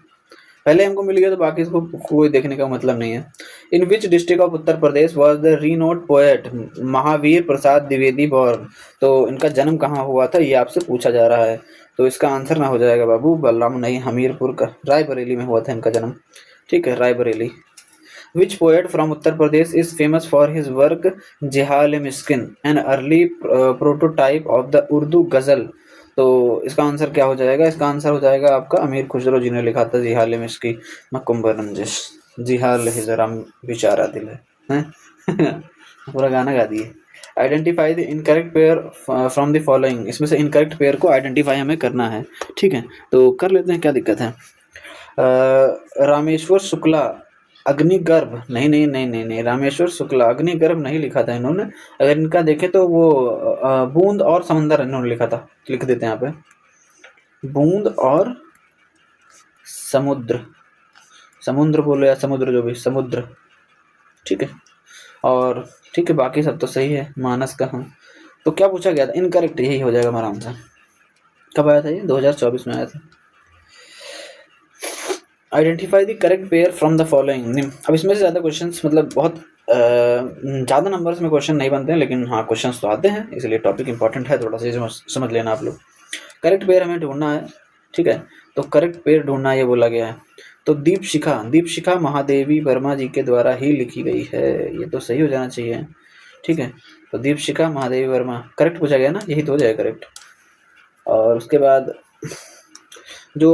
पहले हमको मिल गया तो बाकी इसको कोई देखने का मतलब नहीं है। In which district of Uttar Pradesh was the renowned poet Mahavir Prasad Dwivedi born? तो इनका जन्म कहाँ हुआ था, ये आपसे पूछा जा रहा है। तो इसका आंसर ना हो जाएगा बाबू, बलराम नहीं, हमीरपुर का रायबरेली में हुआ था इनका जन्म। ठीक है, Raebareli. Which poet from Uttar Pradesh is famous for his work Jehal-e-Miskin, an early prototype of the Urdu ghazal? तो इसका आंसर क्या हो जाएगा? इसका आंसर हो जाएगा आपका अमीर खुसरो जी ने लिखा था जिहाल-ए-मिस्की मकुम्बर रंजिश, जिहाल हिजरा बेचारा दिल है पूरा गाना गा दिए। Identify the incorrect pair from the following, इसमें से इनकरेक्ट पेयर को आइडेंटिफाई हमें करना है। ठीक है, तो कर लेते हैं, क्या दिक्कत है। रामेश्वर शुक्ला अग्निगर्भ, नहीं, रामेश्वर शुक्ला अग्निगर्भ नहीं लिखा था इन्होंने। अगर इनका देखें तो वो बूंद और समंदर इन्होंने लिखा था, लिख देते हैं यहाँ पे, बूंद और समुद्र बोलो या समुद्र, जो भी, समुद्र। ठीक है, और ठीक है, बाकी सब तो सही है। मानस का, हाँ। तो क्या पूछा गया था? इनकरेक्ट, यही हो जाएगा हमारा आंसर। कब आया था ये? 2024 में आया था। Identify the correct pair from the following. अब इसमें से ज़्यादा क्वेश्चंस, मतलब बहुत ज़्यादा नंबर्स में क्वेश्चन नहीं बनते हैं, लेकिन हाँ क्वेश्चंस तो आते हैं, इसलिए टॉपिक इंपॉर्टेंट है, थोड़ा सा समझ लेना आप लोग। करेक्ट पेयर हमें ढूंढना है। ठीक है, तो करेक्ट पेयर ढूंढना ये बोला गया है। तो दीपशिखा महादेवी वर्मा जी के द्वारा ही लिखी गई है, ये तो सही हो जाना चाहिए। ठीक है, तो दीपशिखा महादेवी वर्मा करेक्ट पूछा गया ना, यही तो हो जाएगा करेक्ट। और उसके बाद जो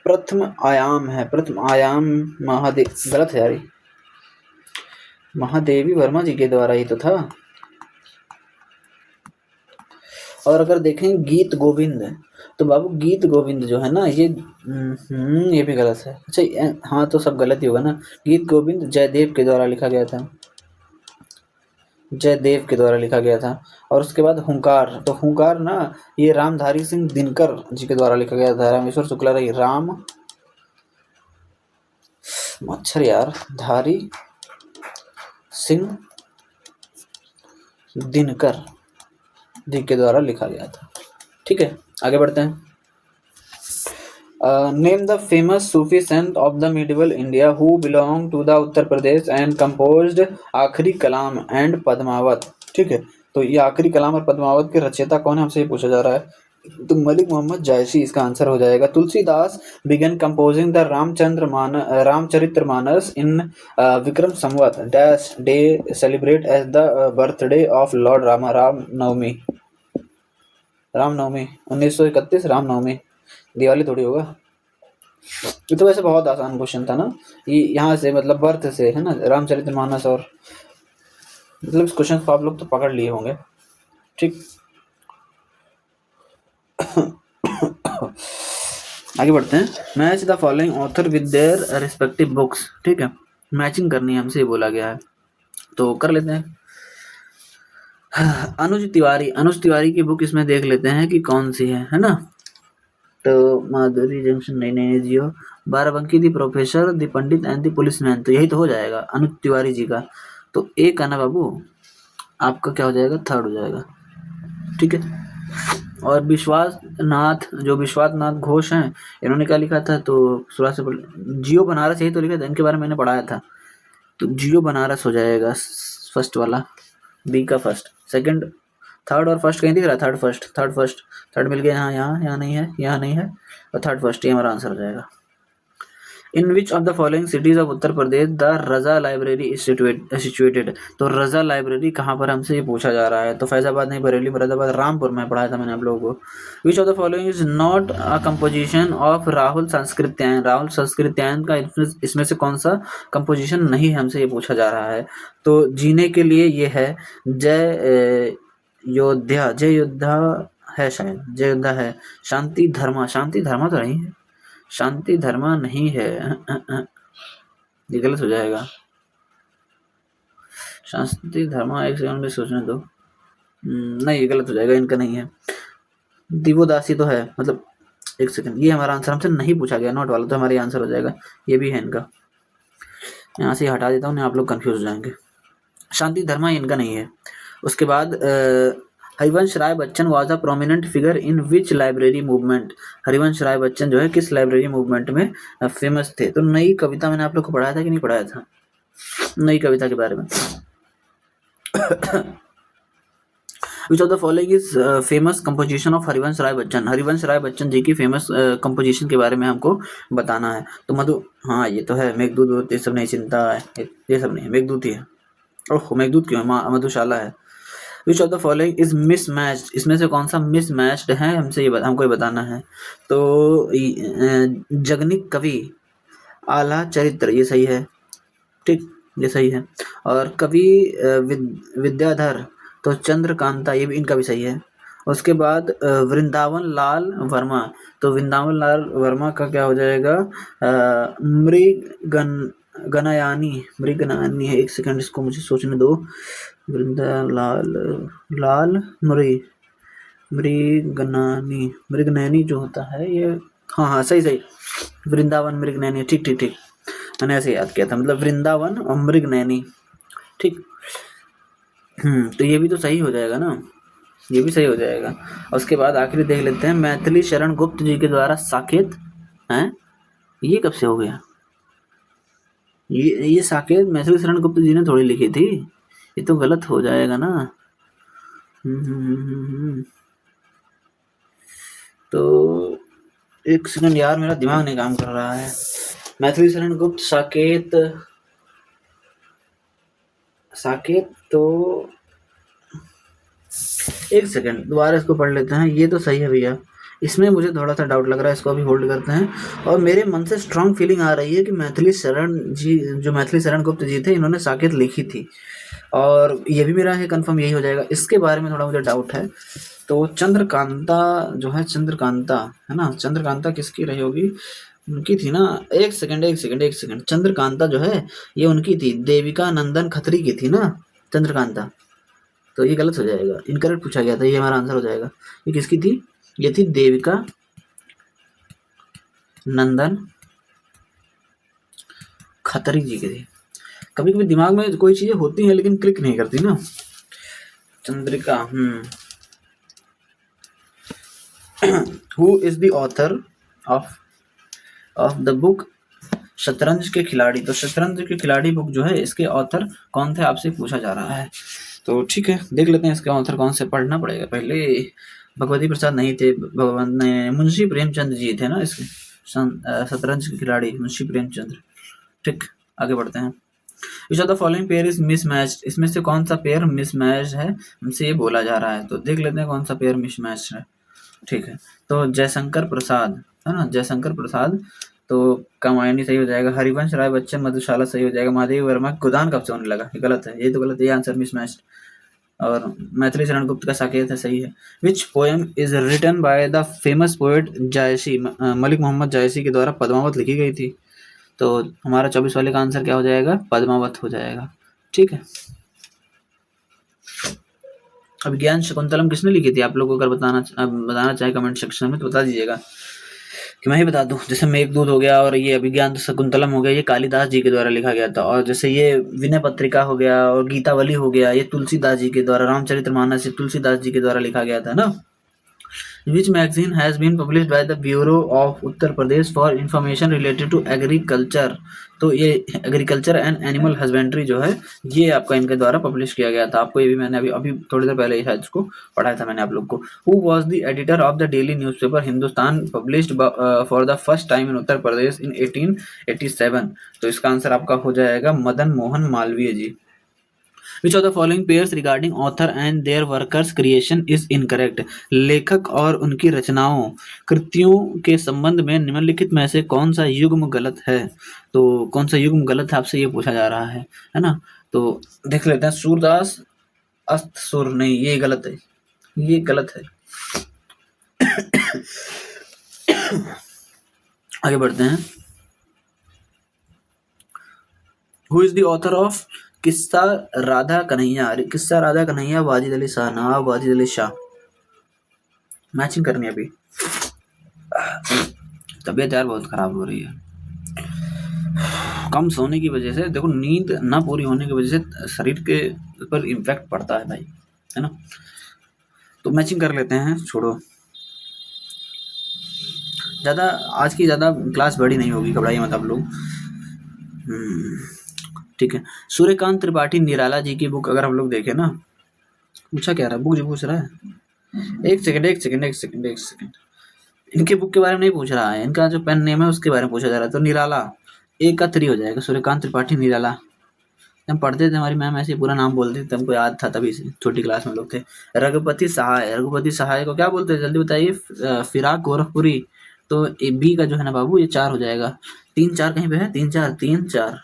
प्रथम आयाम महादेव, गलत है यार ये, महादेवी वर्मा जी के द्वारा ही तो था। और अगर देखें गीत गोविंद, तो बाबू गीत गोविंद जो है ना ये भी गलत है। अच्छा हाँ, तो सब गलत ही होगा ना। गीत गोविंद जयदेव के द्वारा लिखा गया था, जयदेव के द्वारा लिखा गया था। और उसके बाद हुंकार, तो हुंकार ना ये रामधारी सिंह दिनकर जी के द्वारा लिखा गया था। रामेश्वर शुक्ला रही, राम मच्छर यार, धारी सिंह दिनकर जी के द्वारा लिखा गया था। ठीक है, आगे बढ़ते हैं। Name the famous Sufi saint of the medieval India who belong to the Uttar Pradesh and composed Akhiri Kalam and Padmaavat. ठीक है, तो ये आखिरी कलाम और पद्मावत के रचयिता कौन है, हमसे ये पूछा जा रहा है। तो मलिक मोहम्मद जायसी इसका आंसर हो जाएगा। Tulsidas began composing the Ramcharitmanas in Vikram Samvat dash day celebrate as the birthday of lord Rama, Ramnavami 1931 Ramnavami, Diwali थोड़ी होगा। ये तो वैसे बहुत आसान क्वेश्चन था ना, ये यहाँ से मतलब बर्थ से है ना, रामचरितमानस, और मतलब इस क्वेश्चन को आप लोग तो पकड़ लिए होंगे। ठीक, आगे बढ़ते हैं। Match the following author with their respective books. ठीक है, मैचिंग करनी है हमसे, बोला गया है, तो कर लेते हैं। अनुज तिवारी की बुक इसमें देख लेते हैं कि कौन सी है ना। तो माधुरी जंक्शन, नहीं जियो, Barabanki the professor, the pandit and the policeman, तो यही तो हो जाएगा अनुज तिवारी जी का। तो एक आना बाबू आपका क्या हो जाएगा, थर्ड हो जाएगा। ठीक है, और विश्वास नाथ घोष हैं, इन्होंने क्या लिखा था, तो शुरुआत से जियो बनारस यही तो लिखा था, इनके बारे में मैंने पढ़ाया था। तो जियो बनारस हो जाएगा फर्स्ट वाला, बी का फर्स्ट। सेकंड, थर्ड और फर्स्ट कहीं दिख रहा है, थर्ड मिल गया, यहाँ नहीं है, और थर्ड फर्स्ट, ये हमारा आंसर हो जाएगा। In which of the following cities of Uttar Pradesh the Raza library is situated. तो रजा लाइब्रेरी कहाँ पर, हमसे ये पूछा जा रहा है। तो फैजाबाद नहीं, बरेली, मुरादाबाद, रामपुर में पढ़ाया था मैंने आप लोगों को। Which of the following is not a composition of Rahul Sankrityayan का इसमें से कौन सा कंपोजिशन नहीं है, हमसे ये पूछा जा रहा है। तो जीने के लिए ये है जय योद्धा है, शायद जय योद्धा है। शांति धर्मा तो नहीं है, शांति धर्मा नहीं है, ये गलत हो जाएगा। शांति धर्मा, एक सेकंड में सोचने दो, नहीं ये गलत हो जाएगा, इनका नहीं है। दिवोदासी तो है, मतलब एक सेकंड, ये हमारा आंसर हमसे नहीं पूछा गया, नोट वाला तो हमारा आंसर हो जाएगा, ये भी है इनका। यहाँ से हटा देता हूँ, आप लोग कंफ्यूज हो जाएंगे। शांति धर्मा इनका नहीं है। उसके बाद Harivansh Rai Bachchan was a prominent figure in which library movement. Harivansh Rai Bachchan जो है किस लाइब्रेरी मूवमेंट में फेमस थे। तो नई कविता मैंने आप लोग को पढ़ाया था कि नहीं पढ़ाया था, नई कविता के बारे में। Which of the following is famous composition of Harivansh Rai Bachchan. Harivansh Rai Bachchan ji की फेमस कंपोजिशन के बारे में हमको बताना है। तो मधु, हाँ ये तो है, मेघदूत, ये सब नहीं, चिंता है, ये सब नहीं है, मेघदूत ही है। ओह मेघदूत क्यों है, मधुशाला है। Which of the following is mismatched, इसमें से कौन सा मिसमैच्ड है, हमको ये बताना है। तो जगनिक कवि, आला चरित्र, ये सही है, ठीक, ये सही है। और कवि विद्याधर, तो चंद्रकांता, ये भी इनका भी सही है। उसके बाद वृंदावन लाल वर्मा, तो वृंदावन लाल वर्मा का क्या हो जाएगा, मृगनयनी है, एक सेकंड इसको मुझे सोचने दो। लाल मृगनयनी जो होता है ये, हाँ सही, वृंदावन मृगनयनी, ठीक, मैंने ऐसे याद किया था, मतलब वृंदावन और मृगनयनी, ठीक। तो ये भी तो सही हो जाएगा ना, ये भी सही हो जाएगा। उसके बाद आखिरी देख लेते हैं, मैथिली शरण गुप्त जी के द्वारा साकेत हैं, ये कब से हो गया, ये साकेत मैथिली शरण गुप्त जी ने थोड़ी लिखी थी, ये तो गलत हो जाएगा ना। तो एक सेकंड यार, मेरा दिमाग नहीं काम कर रहा है। मैथिली शरण गुप्त साकेत, तो एक सेकंड दोबारा इसको पढ़ लेते हैं, ये तो सही है भैया, इसमें मुझे थोड़ा सा डाउट लग रहा है, इसको अभी होल्ड करते हैं। और मेरे मन से स्ट्रांग फीलिंग आ रही है कि मैथिली शरण जी, जो मैथिली शरण गुप्त जी थे, इन्होंने साकेत लिखी थी, और ये भी मेरा है कंफर्म यही हो जाएगा। इसके बारे में थोड़ा मुझे डाउट है। तो चंद्रकांता जो है, चंद्रकांता है ना, चंद्रकांता किसकी रही होगी? उनकी थी ना। एक सेकंड एक सेकंड एक सेकंड, चंद्रकांता जो है ये उनकी थी, देविका नंदन खत्री की थी ना चंद्रकांता। तो ये गलत हो जाएगा, इनकरेक्ट पूछा गया था, ये हमारा आंसर हो जाएगा। ये किसकी थी? ये थी देविका नंदन खत्री जी की थी। कभी कभी दिमाग में कोई चीजें होती हैं लेकिन क्लिक नहीं करती ना। Chandrika. Who is the author of the book शतरंज के खिलाड़ी? तो शतरंज के खिलाड़ी बुक जो है, इसके ऑथर कौन थे आपसे पूछा जा रहा है। तो ठीक है, देख लेते हैं इसके ऑथर कौन से। पढ़ना पड़ेगा पहले। भगवती प्रसाद नहीं थे, भगवान ने मुंशी प्रेमचंद जी थे ना इसके शतरंज के खिलाड़ी, मुंशी प्रेमचंद। ठीक, आगे बढ़ते हैं। Which of the following pair is mismatched? इसमें से कौन सा पेयर मिसमैच है, हमसे ये बोला जा रहा है। तो देख लेते हैं कौन सा पेयर मिसमैच है। ठीक है, तो जयशंकर प्रसाद है ना, जयशंकर प्रसाद तो कामायनी सही हो जाएगा। हरिवंश राय बच्चन मधुशाला सही हो जाएगा। महादेवी वर्मा गोदान कब से होने लगा? ये गलत है, ये तो गलत है, ये आंसर मिसमैच। और मैथिली शरण गुप्त का साकेत है, सही है। Which poem is written by the famous poet Jayasi? Malik Mohammad Jayasi के द्वारा पद्मावत लिखी गई थी। तो हमारा 24 वाले का आंसर क्या हो जाएगा? पद्मावत हो जाएगा। ठीक है, अभिज्ञान शकुंतलम किसने लिखी थी? आप लोगों को अगर बताना चाहे कमेंट सेक्शन में तो बता दीजिएगा, कि मैं ही बता दूं। जैसे मेघदूत हो गया, और ये अभिज्ञान शकुंतलम हो गया, ये कालिदास जी के द्वारा लिखा गया था। और जैसे ये विनय पत्रिका हो गया और गीतावली हो गया, ये तुलसीदास जी के द्वारा, रामचरितमानस ये तुलसीदास जी के द्वारा लिखा गया था ना। Which magazine has been published by the Bureau of Uttar Pradesh for information related to agriculture? तो ये एग्रीकल्चर एंड एनिमल हस्बेंड्री जो है, ये आपका इनके द्वारा पब्लिश किया गया था। आपको ये भी मैंने अभी थोड़ी देर पहले ही शायद इसको पढ़ाया था मैंने आप लोग को। Who was the editor of the daily newspaper Hindustan published for the first time in Uttar Pradesh in 1887? तो इसका आंसर आपका हो जाएगा मदन मोहन मालवीय जी। Which of the following pairs regarding author and their workers creation is incorrect? लेखक और उनकी रचनाओं, कृतियों के संबंध में निम्नलिखित में से कौन सा युग्म गलत है? तो कौन सा युग्म गलत है, आपसे ये पूछा जा रहा है ना। तो देख लेते हैं। सूरदास अस्त सुर, नहीं ये गलत है, ये गलत है। आगे बढ़ते हैं। Who is the author of किस्सा राधा कन्हैया? किस्सा राधा कन्हैया वाजिद अली शाह, नवाब वाजिद अली शाह। मैचिंग करनी है अभी। तबीयत यार बहुत खराब हो रही है, कम सोने की वजह से। देखो, नींद ना पूरी होने की वजह से शरीर के ऊपर इम्पैक्ट पड़ता है भाई, है ना। तो मैचिंग कर लेते हैं, छोड़ो। ज़्यादा आज की ज़्यादा क्लास बड़ी नहीं होगी, घबराइए मत आप लोग। ठीक है, सूर्यकांत त्रिपाठी निराला जी की बुक अगर हम लोग देखें ना, पूछा क्या रहा है, बुक जो पूछ रहा है। एक सेकंड, इनके बुक के बारे में नहीं पूछ रहा है, इनका जो पेन नेम है उसके बारे में पूछा जा रहा है। तो निराला, एक का 3 हो जाएगा। सूर्यकांत त्रिपाठी निराला। हम पढ़ते थे, हमारी मैम ऐसे पूरा नाम बोलती थी, हमको याद था तभी से, छोटी क्लास में लोग थे। रघुपति सहाय, रघुपति सहाय को क्या बोलते हैं जल्दी बताइए? फिराक गोरखपुरी। तो बी का जो है ना बाबू, ये 4 हो जाएगा। 3 4 कहीं पे है, 3 4 3 4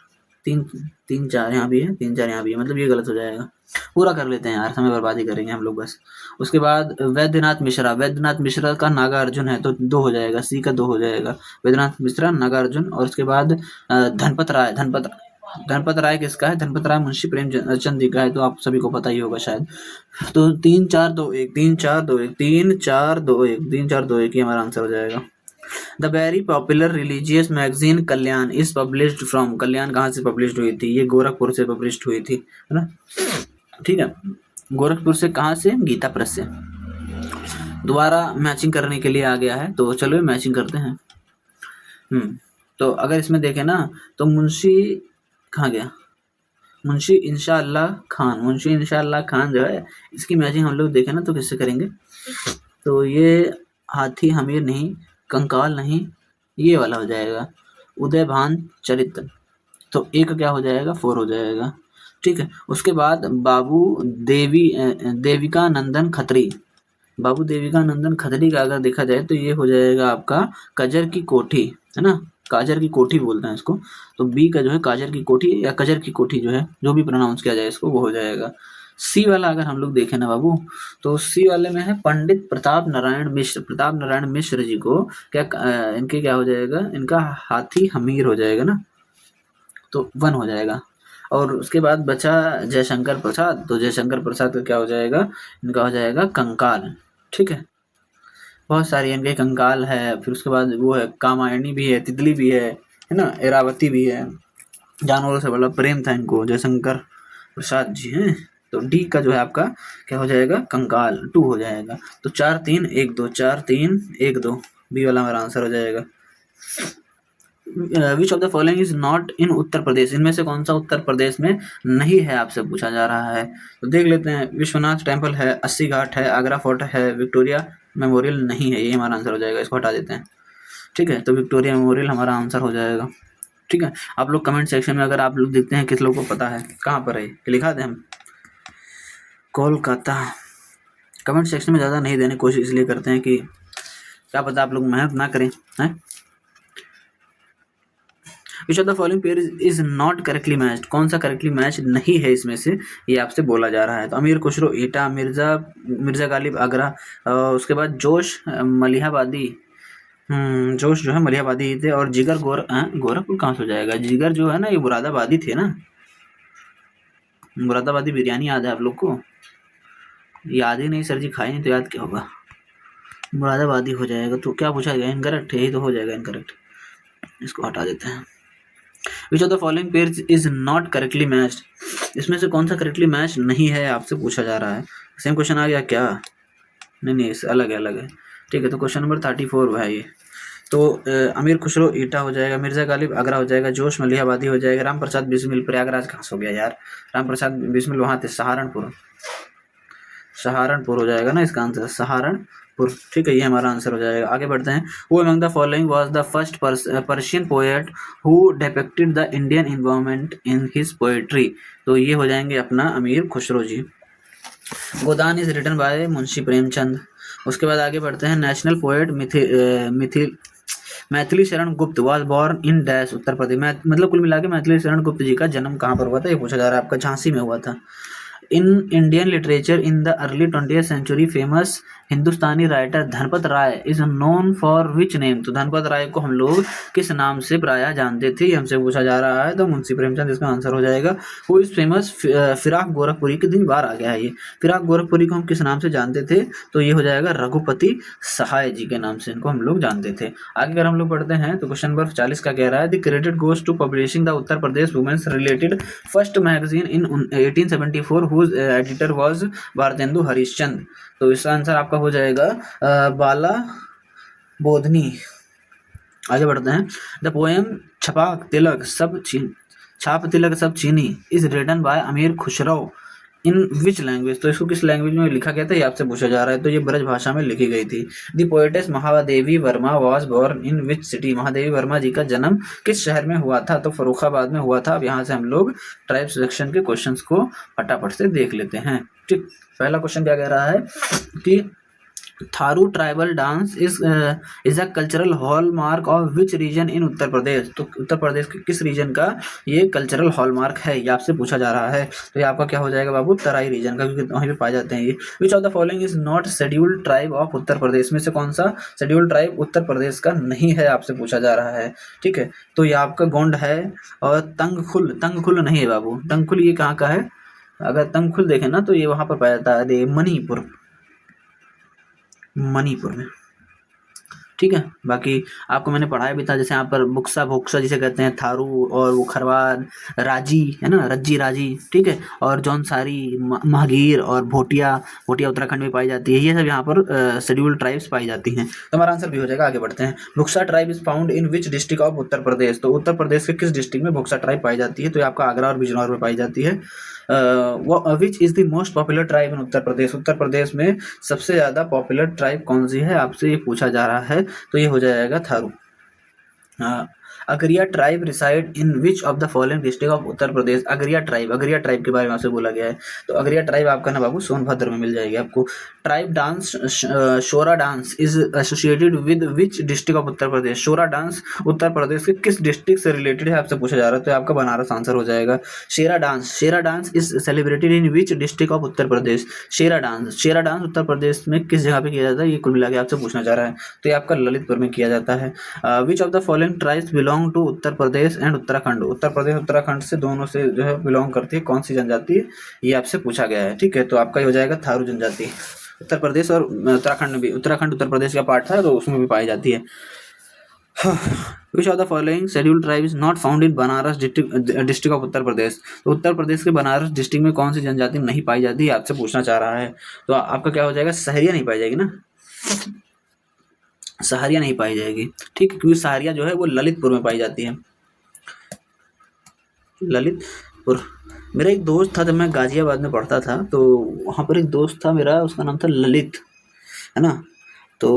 3 4 यहाँ भी है, 3 4 यहाँ भी है, मतलब ये गलत हो जाएगा। पूरा कर लेते हैं यार, समय बर्बादी करेंगे हम लोग बस। उसके बाद वैद्यनाथ मिश्रा, वैद्यनाथ मिश्रा का नागार्जुन है, तो 2 हो जाएगा, सी का 2 हो जाएगा। वैद्यनाथ मिश्रा, नागार्जुन। और उसके बाद धनपत राय, धनपत राय किसका है? धनपत राय मुंशी प्रेमचंद जी का है, तो आप सभी को पता ही होगा शायद। तो 3 4 2 1 3 4 2 1 3 4 2 1 3 4 2 1 ये हमारा आंसर हो जाएगा। The very popular religious magazine Kalyan is published from? Kalyan कहाँ से पब्लिश्ड हुई थी? ये गोरखपुर से पब्लिश्ड हुई थी, है ना। ठीक है, गोरखपुर से। कहाँ से? गीता प्रेस से। दोबारा मैचिंग करने के लिए आ गया है, तो चलो मैचिंग करते हैं। तो अगर इसमें देखें ना, तो मुंशी कहाँ गया? मुंशी इंशाअल्लाह खान, मुंशी इंशाअल्लाह खान जो है, इसकी मैचिंग हम लोग देखें ना तो किससे करेंगे? तो ये हाथी हमीर नहीं, कंकाल नहीं, ये वाला हो जाएगा उदयभान चरित्र। तो एक क्या हो जाएगा? 4 हो जाएगा। ठीक है, उसके बाद बाबू देविका नंदन खत्री, बाबू देविका नंदन खदड़ी का अगर देखा जाए तो ये हो जाएगा आपका कजर की कोठी, है ना, काजर की कोठी बोलते हैं इसको। तो बी का जो है काजर की कोठी या कजर की कोठी जो है, जो भी प्रोनाउंस किया जाए इसको, वो हो जाएगा। सी वाला अगर हम लोग देखें ना बाबू, तो सी वाले में है पंडित प्रताप नारायण मिश्र। प्रताप नारायण मिश्र जी को क्या इनके क्या हो जाएगा, इनका हाथी हमीर हो जाएगा ना, तो 1 हो जाएगा। और उसके बाद बचा जयशंकर प्रसाद, तो जयशंकर प्रसाद का क्या हो जाएगा, इनका हो जाएगा कंकाल। ठीक है, बहुत सारी इनके कंकाल है, फिर उसके बाद वो है कामायनी भी है, तितली भी है ना, एरावती भी है। जानवरों से बड़ा प्रेम था इनको, जयशंकर प्रसाद जी हैं। तो डी का जो है आपका क्या हो जाएगा, कंकाल, 2 हो जाएगा। तो 4 3 1 2, 4 3 1 2, बी वाला हमारा आंसर हो जाएगा। Which of the following is not in Uttar Pradesh, इनमें से कौन सा उत्तर प्रदेश में नहीं है, आपसे पूछा जा रहा है। तो देख लेते हैं, विश्वनाथ टेम्पल है, 80 घाट है, आगरा फोर्ट है, विक्टोरिया मेमोरियल नहीं है, ये हमारा आंसर हो जाएगा, इसको हटा देते हैं। ठीक है, तो विक्टोरिया मेमोरियल हमारा आंसर हो जाएगा। ठीक है, आप लोग कमेंट सेक्शन में अगर आप लोग देखते हैं किस लोग को पता है कहाँ पर है, लिखा दें हम, कोलकाता। कमेंट सेक्शन में ज़्यादा नहीं देने की कोशिश इसलिए करते हैं कि क्या पता आप लोग मेहनत ना करें, हैं। Which of the following pair is not correctly matched, कौन सा करेक्टली मैच नहीं है इसमें से, ये आपसे बोला जा रहा है। तो अमीर खुसरो एटा, मिर्जा गालिब आगरा, उसके बाद जोश मलिहाबादी, जोश जो है मलिहाबादी थे, और जिगर गोरखपुर कहाँ से हो जाएगा, जिगर जो है ना ये मुरादाबादी थे ना, मुरादाबादी बिरयानी याद है आप लोग को, याद ही नहीं सर जी, खाए नहीं तो याद क्या होगा, मुरादाबादी हो जाएगा। तो क्या पूछा गया, इनकरेक्ट है, यही तो हो जाएगा इनकरेक्ट, इसको हटा देते हैं। Which of the following pairs is not correctly matched, इसमें से कौन सा करेक्टली मैच नहीं है आपसे पूछा जा रहा है। सेम क्वेश्चन आ गया क्या, नहीं इस अलग है, अलग है। ठीक है, तो क्वेश्चन नंबर 34 है ये। तो अमीर खुसरो ईटा हो जाएगा, मिर्जा गालिब आगरा हो जाएगा, जोश मलिहाबादी हो जाएगा, राम प्रसाद बिस्मिल प्रयागराज कहाँ से हो गया यार, राम प्रसाद बिस्मिल वहाँ थे, सहारनपुर, सहारनपुर हो जाएगा ना इसका आंसर, सहारनपुर। ठीक है, ये हमारा आंसर हो जाएगा। आगे बढ़ते हैं। Who among the following was the first Persian poet who depicted the Indian environment in his poetry, तो ये हो जाएंगे अपना Amir Khusro ji. Godan is written by Munshi Premchand. उसके बाद आगे बढ़ते हैं। नेशनल पोएट मैथिली शरण गुप्त was born in dash Uttar Pradesh, मतलब कुल मिला के मैथिली शरण गुप्त जी का जन्म कहाँ पर हुआ था, ये पूछा जा रहा है आपका, झांसी में हुआ था। In Indian literature in the early 20th century famous Hindustani writer Dhanpat Rai is known for which name, तो धनपत राय को हम लोग किस नाम से प्रायः जानते थे, ये हमसे पूछा जा रहा है। तो मुंशी प्रेमचंद इसका आंसर हो जाएगा। Who is famous Firaq Gorakhpuri, कितनी बार आ गया है ये, फिराक गोरखपुरी को हम किस नाम से जानते थे, तो ये हो जाएगा रघुपति सहाय जी के नाम से इनको हम लोग जानते थे। आगे अगर हम लोग पढ़ते हैं तो क्वेश्चन नंबर 40 का कह रहा है, the credit goes to publishing the Uttar Pradesh women's related first magazine in 1874 whose editor was Bhartendu Harishchandra, तो इसका आंसर आपका हो जाएगा बाला बोधनी। आगे बढ़ते हैं। द पोएम छाप तिलक सब चीनी इज रिटन बाय अमीर खुसरो इन विच लैंग्वेज, तो इसको किस लैंग्वेज में लिखा गया था, ये आपसे पूछा जा रहा है। तो ये ब्रज भाषा में लिखी गई थी। The poetess Mahadevi Verma was born in which city, Mahadevi Verma ji का जन्म किस शहर में हुआ था, तो फर्रुखाबाद में हुआ था। अब यहाँ से हम लोग ट्राइब सेक्शन के क्वेश्चंस को फटाफट से देख लेते हैं। ठीक, पहला क्वेश्चन क्या कह रहा है कि Tharu tribal dance is a cultural hallmark of which region in Uttar Pradesh, तो उत्तर प्रदेश के किस रीजन का ये कल्चरल हॉलमार्क है, ये आपसे पूछा जा रहा है। तो ये आपका क्या हो जाएगा बाबू, तराई रीजन का, क्योंकि वहीं पे पाए जाते हैं ये। Which of the following is not scheduled tribe of Uttar Pradesh, में से कौन सा शेड्यूल्ड ट्राइब उत्तर प्रदेश का नहीं है, आपसे पूछा जा रहा है। ठीक है, तो ये आपका गोंड है, और तंगखुल नहीं है बाबू, तंगखुल ये कहाँ का है, अगर तंगखुल देखें ना तो ये वहाँ पर पाया जाता है मणिपुर में। ठीक है, बाकी आपको मैंने पढ़ाया भी था, जैसे यहाँ पर बुक्सा भोक्सा जिसे कहते हैं, थारू और वो खरवार राजी है ना, रज्जी राजी। ठीक है, और जौनसारी महागीर और भोटिया उत्तराखंड में पाई जाती है। ये सब यहाँ पर शेड्यूल्ड ट्राइब्स पाई जाती हैं। तो हमारा आंसर भी हो जाएगा। आगे बढ़ते हैं। Bhuksa tribe is found in which district of Uttar Pradesh, तो उत्तर प्रदेश के किस डिस्ट्रिक्ट में भुक्सा ट्राइब पाई जाती है, तो ये आपका आगरा और बिजनौर में पाई जाती है। Which is the most popular tribe in Uttar Pradesh, Uttar Pradesh में सबसे ज़्यादा पॉपुलर ट्राइब कौन सी है, आपसे ये पूछा जा रहा है। तो ये हो जाएगा Tharu. Agaria tribe reside in which of the following district of Uttar Pradesh. Agaria tribe के बारे में आपसे बोला गया है। तो अगरिया ट्राइब आपका ना बाबू सोनभद्र में मिल जाएगी आपको। Tribe dance Shora dance is associated with which district of Uttar Pradesh. Shora dance Uttar Pradesh के किस डिस्ट्रिक्ट से रिलेटेड है आपसे पूछा जा रहा है, तो आपका बनारस आंसर हो जाएगा। Shera dance is celebrated in which district of Uttar Pradesh. Shera dance Uttar Pradesh में किस जगह पे किया जाता है, ये कुल मिला के आपसे पूछना चाह रहा है। तो ये आपका ललितपुर में किया जाता है। Which of the following tribes belong to Uttar Pradesh and Uttarakhand. Uttar Pradesh Uttarakhand से दोनों से जो है बिलोंग करती है कौन सी जनजाति है, ये आपसे पूछा गया है। ठीक है, तो आपका ये हो जाएगा थारू जनजाति। उत्तर प्रदेश और उत्तराखंड में भी, उत्तराखंड उत्तर प्रदेश का पार्ट था तो उसमें भी पाई जाती है। Which of the following scheduled tribe is not found in Banaras district of Uttar Pradesh. तो उत्तर प्रदेश के बनारस डिस्ट्रिक्ट में कौन सी जनजाति नहीं पाई जाती है आपसे पूछना चाह रहा है। तो आपका क्या हो जाएगा, सहरिया नहीं पाई जाएगी ना, सहारिया नहीं पाई जाएगी। ठीक है, क्योंकि सहारिया जो है वो ललितपुर में पाई जाती है, ललितपुर। मेरा एक दोस्त था जब मैं गाजियाबाद में पढ़ता था, तो वहाँ पर एक दोस्त था मेरा, उसका नाम था ललित, है ना। तो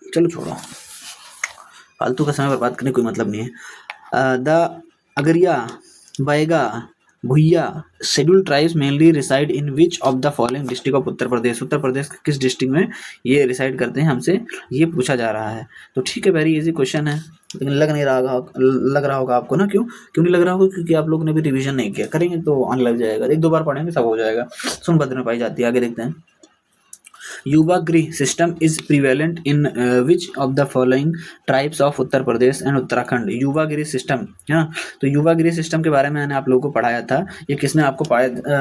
चलो छोड़ो, फालतू का समय बर्बाद करने कोई मतलब नहीं है। The Agariya, Baiga, Bhuiya scheduled tribes mainly reside in which of the following district of Uttar Pradesh. Uttar Pradesh के किस डिस्ट्रिक्ट में ये रिसाइड करते हैं, हमसे ये पूछा जा रहा है। तो ठीक है, वेरी इजी क्वेश्चन है, लेकिन लग रहा होगा आपको ना। क्यों नहीं लग रहा होगा, क्योंकि आप लोगों ने भी रिवीजन नहीं किया। करेंगे तो आने लग जाएगा, एक दो बार पढ़ेंगे सब हो जाएगा। सोनभद्र में पाई जाती है। आगे देखते हैं। Yuvagriha system is prevalent in which of the following tribes of Uttar Pradesh and Uttarakhand. Yuvagriha system है ना, तो युवागृह सिस्टम के बारे में मैंने आप लोगों को पढ़ाया था। ये किसमें आपको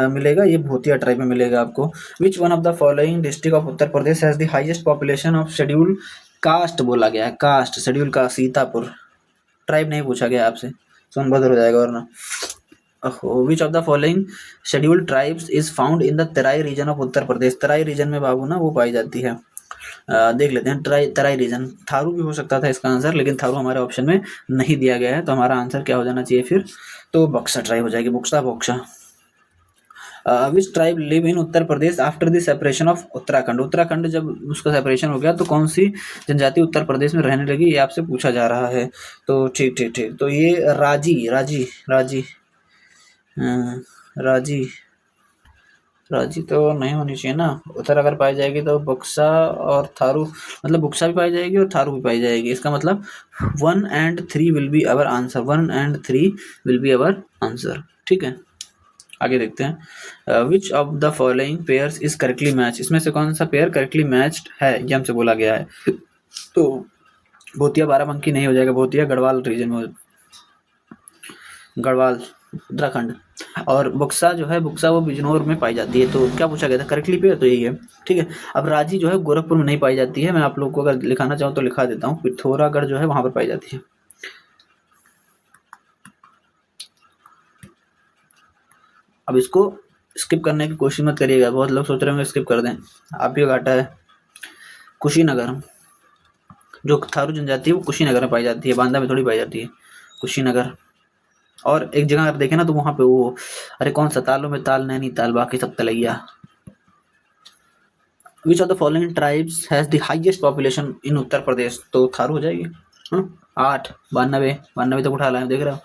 मिलेगा, ये भूतिया ट्राइब में मिलेगा आपको। Which one of the following district of Uttar Pradesh has the highest population of schedule caste बोला गया है, caste schedule caste. Sitapur tribe नहीं पूछा गया आपसे, सोनभद्र हो जाएगा वरना। Which of the following scheduled tribes is found in the Terai region of Uttar Pradesh. Terai region में बाबू ना वो पाई जाती है। देख लेते हैं, तराई रीजन। थारू भी हो सकता था इसका आंसर, लेकिन थारू हमारे ऑप्शन में नहीं दिया गया है, तो हमारा आंसर क्या हो जाना चाहिए फिर, तो बक्सा ट्राइब हो जाएगी, बोक्सा। Which tribe live in Uttar Pradesh after the separation of Uttarakhand. Uttarakhand जब उसका सेपरेशन हो गया तो कौन सी जनजाति उत्तर प्रदेश में रहने लगी, ये आपसे पूछा जा रहा है। तो ठीक, तो ये राजी तो नहीं होनी चाहिए ना। उत्तर अगर पाई जाएगी तो बक्सा और थारू, मतलब बुक्सा भी पाई जाएगी और थारू भी पाई जाएगी। इसका मतलब 1 and 3 will be our answer, 1 and 3 will be our answer. ठीक है, आगे देखते हैं। Which of the following pairs is correctly match. इसमें से कौन सा पेयर करेक्टली मैच्ड है, ये हमसे बोला गया है। तो भोतिया बाराबंकी नहीं हो जाएगा, भोतिया गढ़वाल रीजन में, गढ़वाल उत्तराखंड। और बुक्सा जो है, बुक्सा वो बिजनौर में पाई जाती है। तो क्या पूछा गया था, करेक्टली पे, तो यही है। ठीक है, अब राजी जो है गोरखपुर में नहीं पाई जाती है। मैं आप लोग को अगर लिखाना चाहूँ तो लिखा देता हूँ, पिथौरागढ़ जो है वहां पर पाई जाती है। अब इसको स्किप करने की कोशिश मत करिएगा, बहुत लोग सोच रहे होंगे स्किप कर दें, आप ही घाटा है। कुशीनगर, जो थारू जनजाति है वो कुशीनगर में पाई जाती है, बांदा में थोड़ी पाई जाती है, कुशीनगर। और एक जगह अगर देखें ना तो वहां पे वो, अरे कौन सा, तालों में ताल, नैनीताल, बाकी सब तलैया। Which of the following tribes has the highest population in Uttar Pradesh. तो थारू हो जाएगी। 8, 92 तक उठा लाए, देख रहे हो।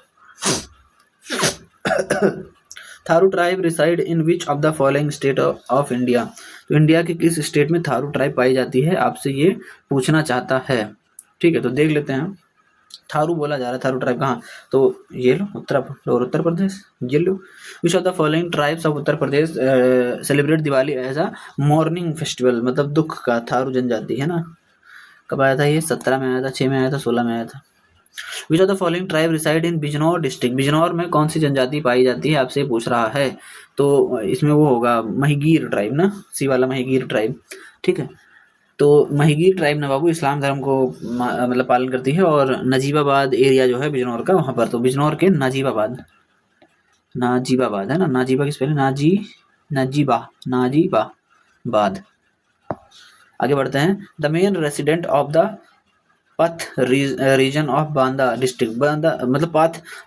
Tharu tribe reside in which of the following state of India. तो इंडिया के किस स्टेट में थारू ट्राइब पाई जाती है, आपसे ये पूछना चाहता है। ठीक है, तो देख लेते हैं। थारू बोला जा रहा है, थारू ट्राइब कहाँ, तो ये लो उत्तर प्रदेश, ये लो। Which of the following tribes of Uttar Pradesh celebrate Diwali as a mourning festival. मतलब दुख का, थारू जनजाति है ना। कब आया था ये, 17 में आया था, 6 में आया था, 16 में आया था। Which of the following tribe reside in Bijnor district. Bijnor में कौन सी जनजाति पाई जाती है, आपसे पूछ रहा है। तो इसमें वो होगा महिगीर ट्राइब ना, सी वाला महिगीर ट्राइब। ठीक है, तो महिगीर ट्राइब ना बाबू इस्लाम धर्म को मतलब पालन करती है। और नजीबाबाद एरिया जो है बिजनौर का, वहाँ पर, तो बिजनौर के नाजीबाबाद है ना, नाजीबा किस पहले, नाजीबाबाद। आगे बढ़ते हैं। The main resident of the Path region of Banda district, Banda मतलब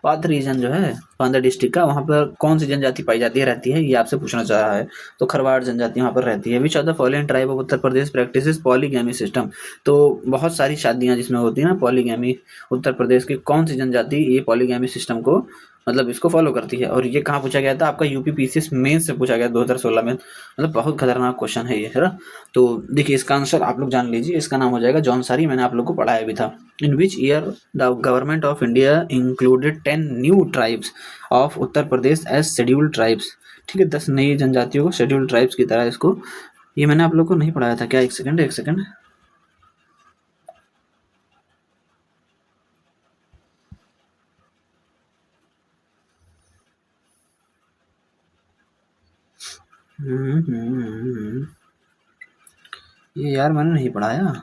पाथ रीजन जो है बांदा डिस्ट्रिक्ट का, वहाँ पर कौन सी जनजाति पाई जाती है रहती है, ये आपसे पूछना चाह रहा है। तो खरवाड़ जनजाति वहाँ पर रहती है। Which of the following tribe of Uttar Pradesh practices polygamy system, तो बहुत सारी शादियाँ जिसमें होती है ना पॉलीगैमी, उत्तर प्रदेश की कौन सी जनजाति ये पॉलीगैमी सिस्टम को मतलब इसको फॉलो करती है। और ये कहाँ पूछा गया था, आपका यूपी पीसीएस मेंस से पूछा गया 2016 में। मतलब बहुत खतरनाक क्वेश्चन है ये, है ना। तो देखिए इसका आंसर आप लोग जान लीजिए, इसका नाम हो जाएगा जौनसारी, मैंने आप लोग को पढ़ाया भी था। In which year the government of India included 10 new tribes of Uttar Pradesh as scheduled tribes. ठीक है, 10 नई जनजातियों को शेड्यूल्ड ट्राइब्स की तरह इसको, ये मैंने आप लोग को नहीं पढ़ाया था क्या? एक सेकंड ये यार मैंने नहीं पढ़ाया,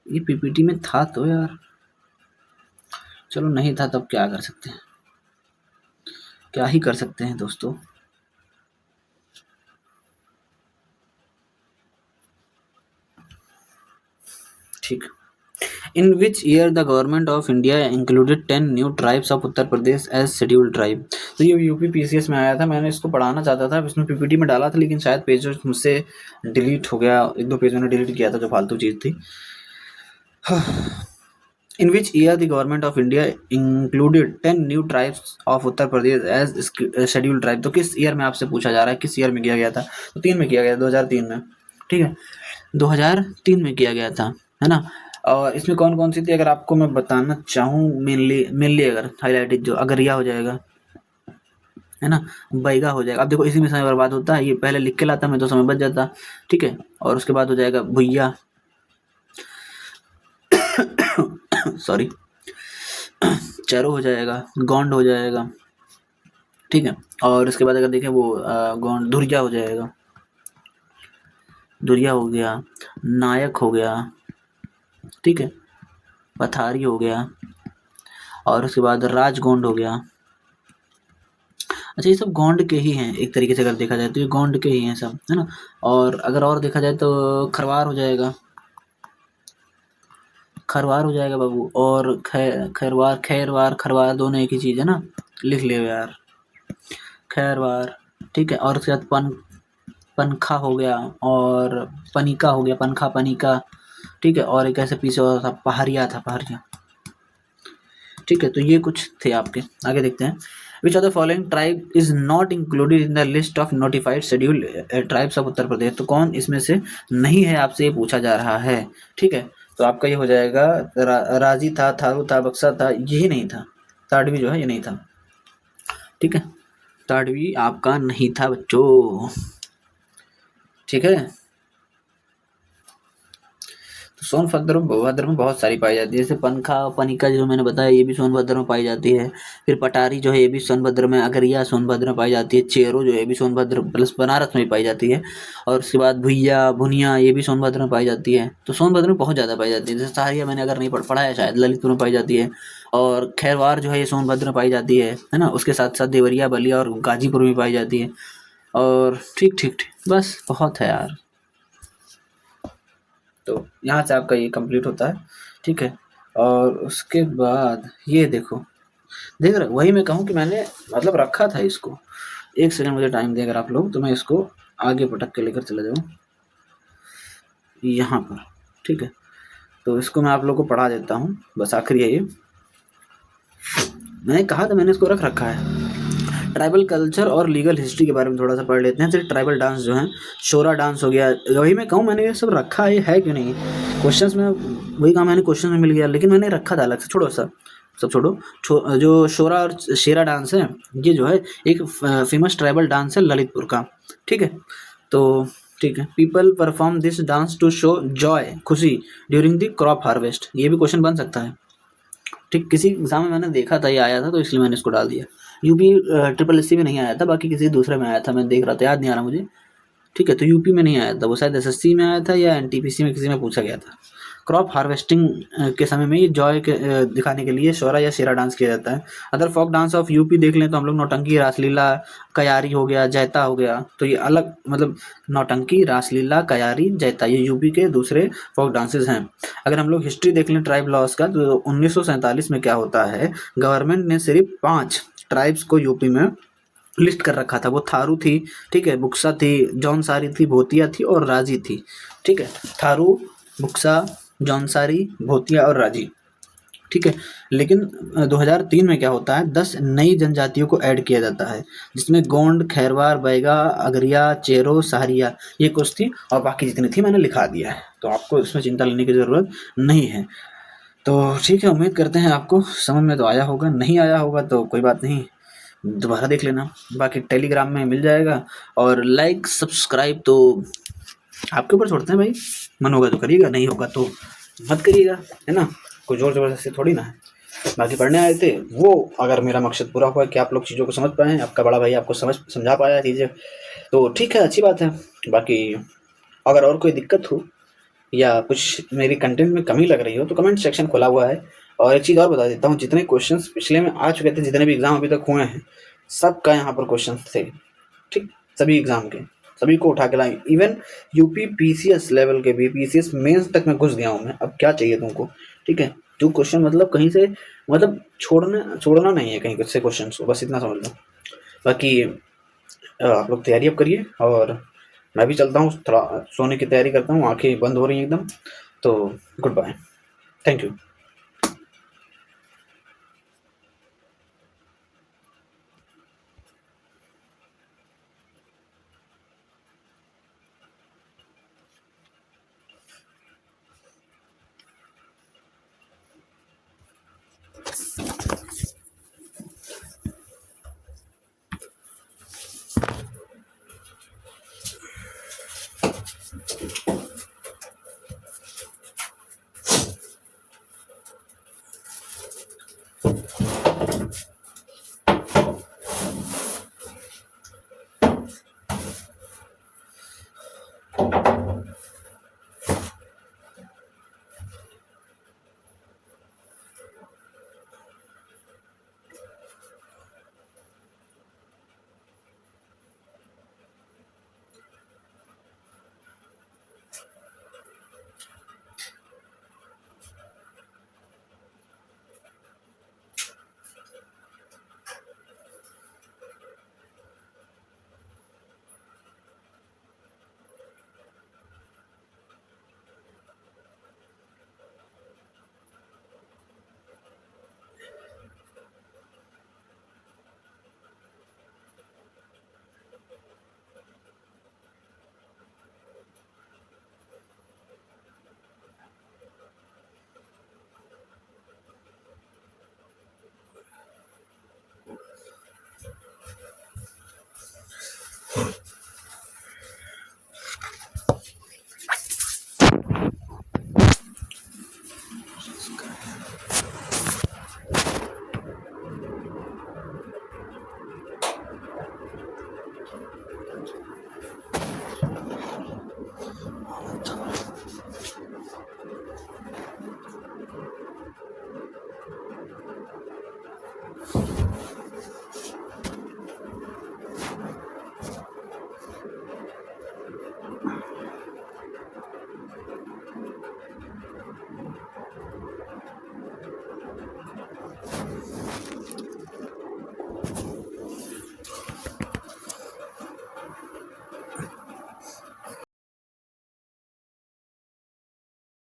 ये पीपीटी में था तो यार। चलो नहीं था तब क्या कर सकते हैं, क्या ही कर सकते हैं दोस्तों। ठीक, in which year the government of India included 10 new tribes of Uttar Pradesh as scheduled tribe. तो ये यूपी पीसीएस में आया था, मैंने इसको पढ़ाना चाहता था, इसमें पीपीटी में डाला था, लेकिन शायद पेज मुझसे डिलीट हो गया, 1-2 पेज मैंने डिलीट किया था जो फालतू चीज़ थी। In which year the government of India included 10 new tribes of Uttar Pradesh as scheduled tribe, तो किस ईयर में आपसे पूछा जा रहा है, किस ईयर में किया गया था? तो 3 में किया गया, 2003 में। ठीक है, 2003 में किया गया था, है ना। और इसमें कौन कौन सी थी अगर आपको मैं बताना चाहूँ, मेनली अगर हाईलाइटेड जो अगरिया हो जाएगा, है ना, बैगा हो जाएगा। अब देखो इसी में समय बर्बाद होता है, ये पहले लिख के लाता मैं तो समय बच जाता। ठीक है, और उसके बाद हो जाएगा भुइया सॉरी चैरो हो जाएगा, गोंड हो जाएगा। ठीक है, और उसके बाद अगर देखें वो गोंड धुरिया हो जाएगा, धुरिया हो गया, नायक हो गया, ठीक है, पथारी हो गया, और उसके बाद राजगोंड हो गया। अच्छा, ये सब गोंड के ही हैं एक तरीके से अगर देखा जाए तो, ये गोंड के ही हैं सब, है ना। और अगर और देखा जाए तो खरवार हो जाएगा, खरवार हो जाएगा बाबू। और खैरवार खैरवार खरवार दोनों एक ही चीज़ है ना, लिख लियो यार, खैरवार। ठीक है, और उसके बाद पनखा हो गया, और पनिका हो गया, पनखा पनिका। ठीक है, और एक ऐसे पीछे और था पहाड़िया था, पहाड़िया। ठीक है, तो ये कुछ थे आपके। आगे देखते हैं, which of the following tribe is not included in the list of notified schedule tribes of Uttar Pradesh, तो कौन इसमें से नहीं है, आपसे ये पूछा जा रहा है। ठीक है, तो आपका ये हो जाएगा राजी था, थारू था, बक्सा था, यही नहीं था, ताड़वी जो है ये नहीं था। ठीक है, ताड़वी आपका नहीं था बच्चों। ठीक है, सोनभद्र में बहुत सारी पाई जाती है, जैसे पनखा पनिका जो मैंने बताया ये भी सोनभद्र में पाई जाती है। फिर पटारी जो है ये भी सोनभद्र में, अगरिया सोनभद्र में पाई जाती है, चेरो जो है ये भी सोनभद्र प्लस बनारस में पाई जाती है। और उसके बाद भुइया भुनिया ये भी सोनभद्र में पाई जाती है। तो सोनभद्र में बहुत ज़्यादा पाई जाती है। जैसे सहारिया मैंने अगर नहीं पढ़ा है शायद ललितपुर में पाई जाती है, और खैरवार जो है ये सोनभद्र में पाई जाती है ना। उसके साथ साथ देवरिया बलिया और गाजीपुर में पाई जाती है। और ठीक ठीक ठीक, बस बहुत है यार। तो यहाँ से आपका ये कंप्लीट होता है। ठीक है, और उसके बाद ये देखो, देख रहे वही मैं कहूँ कि मैंने मतलब रखा था इसको। एक सेकंड मुझे टाइम दे अगर आप लोग, तो मैं इसको आगे पटक के लेकर चला जाऊँ यहाँ पर। ठीक है, तो इसको मैं आप लोग को पढ़ा देता हूँ, बस आखिरी है ये। मैंने कहा था मैंने इसको रख रखा है। ट्राइबल कल्चर और लीगल हिस्ट्री के बारे में थोड़ा सा पढ़ लेते हैं। जैसे ट्राइबल डांस जो है, शोरा डांस हो गया, वही मैं कहूँ मैंने ये सब रखा है क्यों नहीं, क्वेश्चंस में वही कहा मैंने, क्वेश्चन में मिल गया, लेकिन मैंने रखा था अलग से। छोड़ो सब छोड़ो। जो शोरा और शेरा डांस है ये जो है एक फेमस ट्राइबल डांस है ललितपुर का। ठीक है, तो ठीक है, people perform this dance to show joy, खुशी ड्यूरिंग द क्रॉप हार्वेस्ट, ये भी क्वेश्चन बन सकता है। ठीक, किसी एग्जाम में मैंने देखा था ये आया था, तो इसलिए मैंने इसको डाल दिया। यूपी SSC में नहीं आया था, बाकी किसी दूसरे में आया था, मैं देख रहा था, याद नहीं आ रहा मुझे। ठीक है, तो यूपी में नहीं आया था वो, शायद SSC में आया था या NTPC में किसी में पूछा गया था। क्रॉप हार्वेस्टिंग के समय में ये जॉय के दिखाने के लिए सोहरा या शेरा डांस किया जाता है। Other folk dance of UP देख लें तो हम लोग नौटंकी, रासलीला, कयारी हो गया, जैता हो गया। तो ये अलग मतलब नौटंकी, रासलीला, कयारी, जैता ये यूपी के दूसरे फोक डांसेस हैं। अगर हम लोग हिस्ट्री देख लें ट्राइब लॉस का तो 1947 में क्या होता है, गवर्नमेंट ने सिर्फ 5 ट्राइब्स को यूपी में लिस्ट कर रखा था। वो थारू थी, ठीक है, बुक्सा थी, जौनसारी थी, भोतिया थी और राजी थी। ठीक है, थारू, बुक्सा, जौनसारी, भोतिया और राजी। ठीक है, लेकिन 2003 में क्या होता है, 10 नई जनजातियों को ऐड किया जाता है, जिसमें गोंड, खैरवार, बैगा, अगरिया, चेरो, सहारिया ये कुछ थी और बाकी जितनी थी मैंने लिखा दिया है, तो आपको इसमें चिंता लेने की ज़रूरत नहीं है। तो ठीक है, उम्मीद करते हैं आपको समझ में तो आया होगा, नहीं आया होगा तो कोई बात नहीं, दोबारा देख लेना, बाकी टेलीग्राम में मिल जाएगा। और लाइक सब्सक्राइब तो आपके ऊपर छोड़ते हैं भाई, मन होगा तो करिएगा, नहीं होगा तो मत करिएगा, है ना, कोई जोर ज़बरदस्ती थोड़ी ना है। बाकी पढ़ने आए थे वो, अगर मेरा मकसद पूरा हुआ कि आप लोग चीज़ों को समझ पाए हैं, आपका बड़ा भाई आपको समझा पाया चीज़ें, तो ठीक है, अच्छी बात है। बाकी अगर और कोई दिक्कत हो या कुछ मेरी कंटेंट में कमी लग रही हो तो कमेंट सेक्शन खुला हुआ है। और एक चीज़ और बता देता हूँ, जितने क्वेश्चंस पिछले में आ चुके थे, जितने भी एग्ज़ाम अभी तक हुए हैं, सबका यहाँ पर क्वेश्चंस थे, ठीक, सभी एग्ज़ाम के, सभी को उठा के लाए। इवन यूपी पीसीएस लेवल के भी, पीसीएस मेंस तक मैं घुस गया हूँ मैं, अब क्या चाहिए तुमको, ठीक है। जो क्वेश्चन मतलब कहीं से मतलब छोड़ना नहीं है कहीं से क्वेश्चन को, बस इतना समझ लो। बाकी आप लोग तैयारी अब करिए और मैं भी चलता हूँ, थोड़ा सोने की तैयारी करता हूँ, आंखें बंद हो रही हैं एकदम। तो गुड बाय, थैंक यू।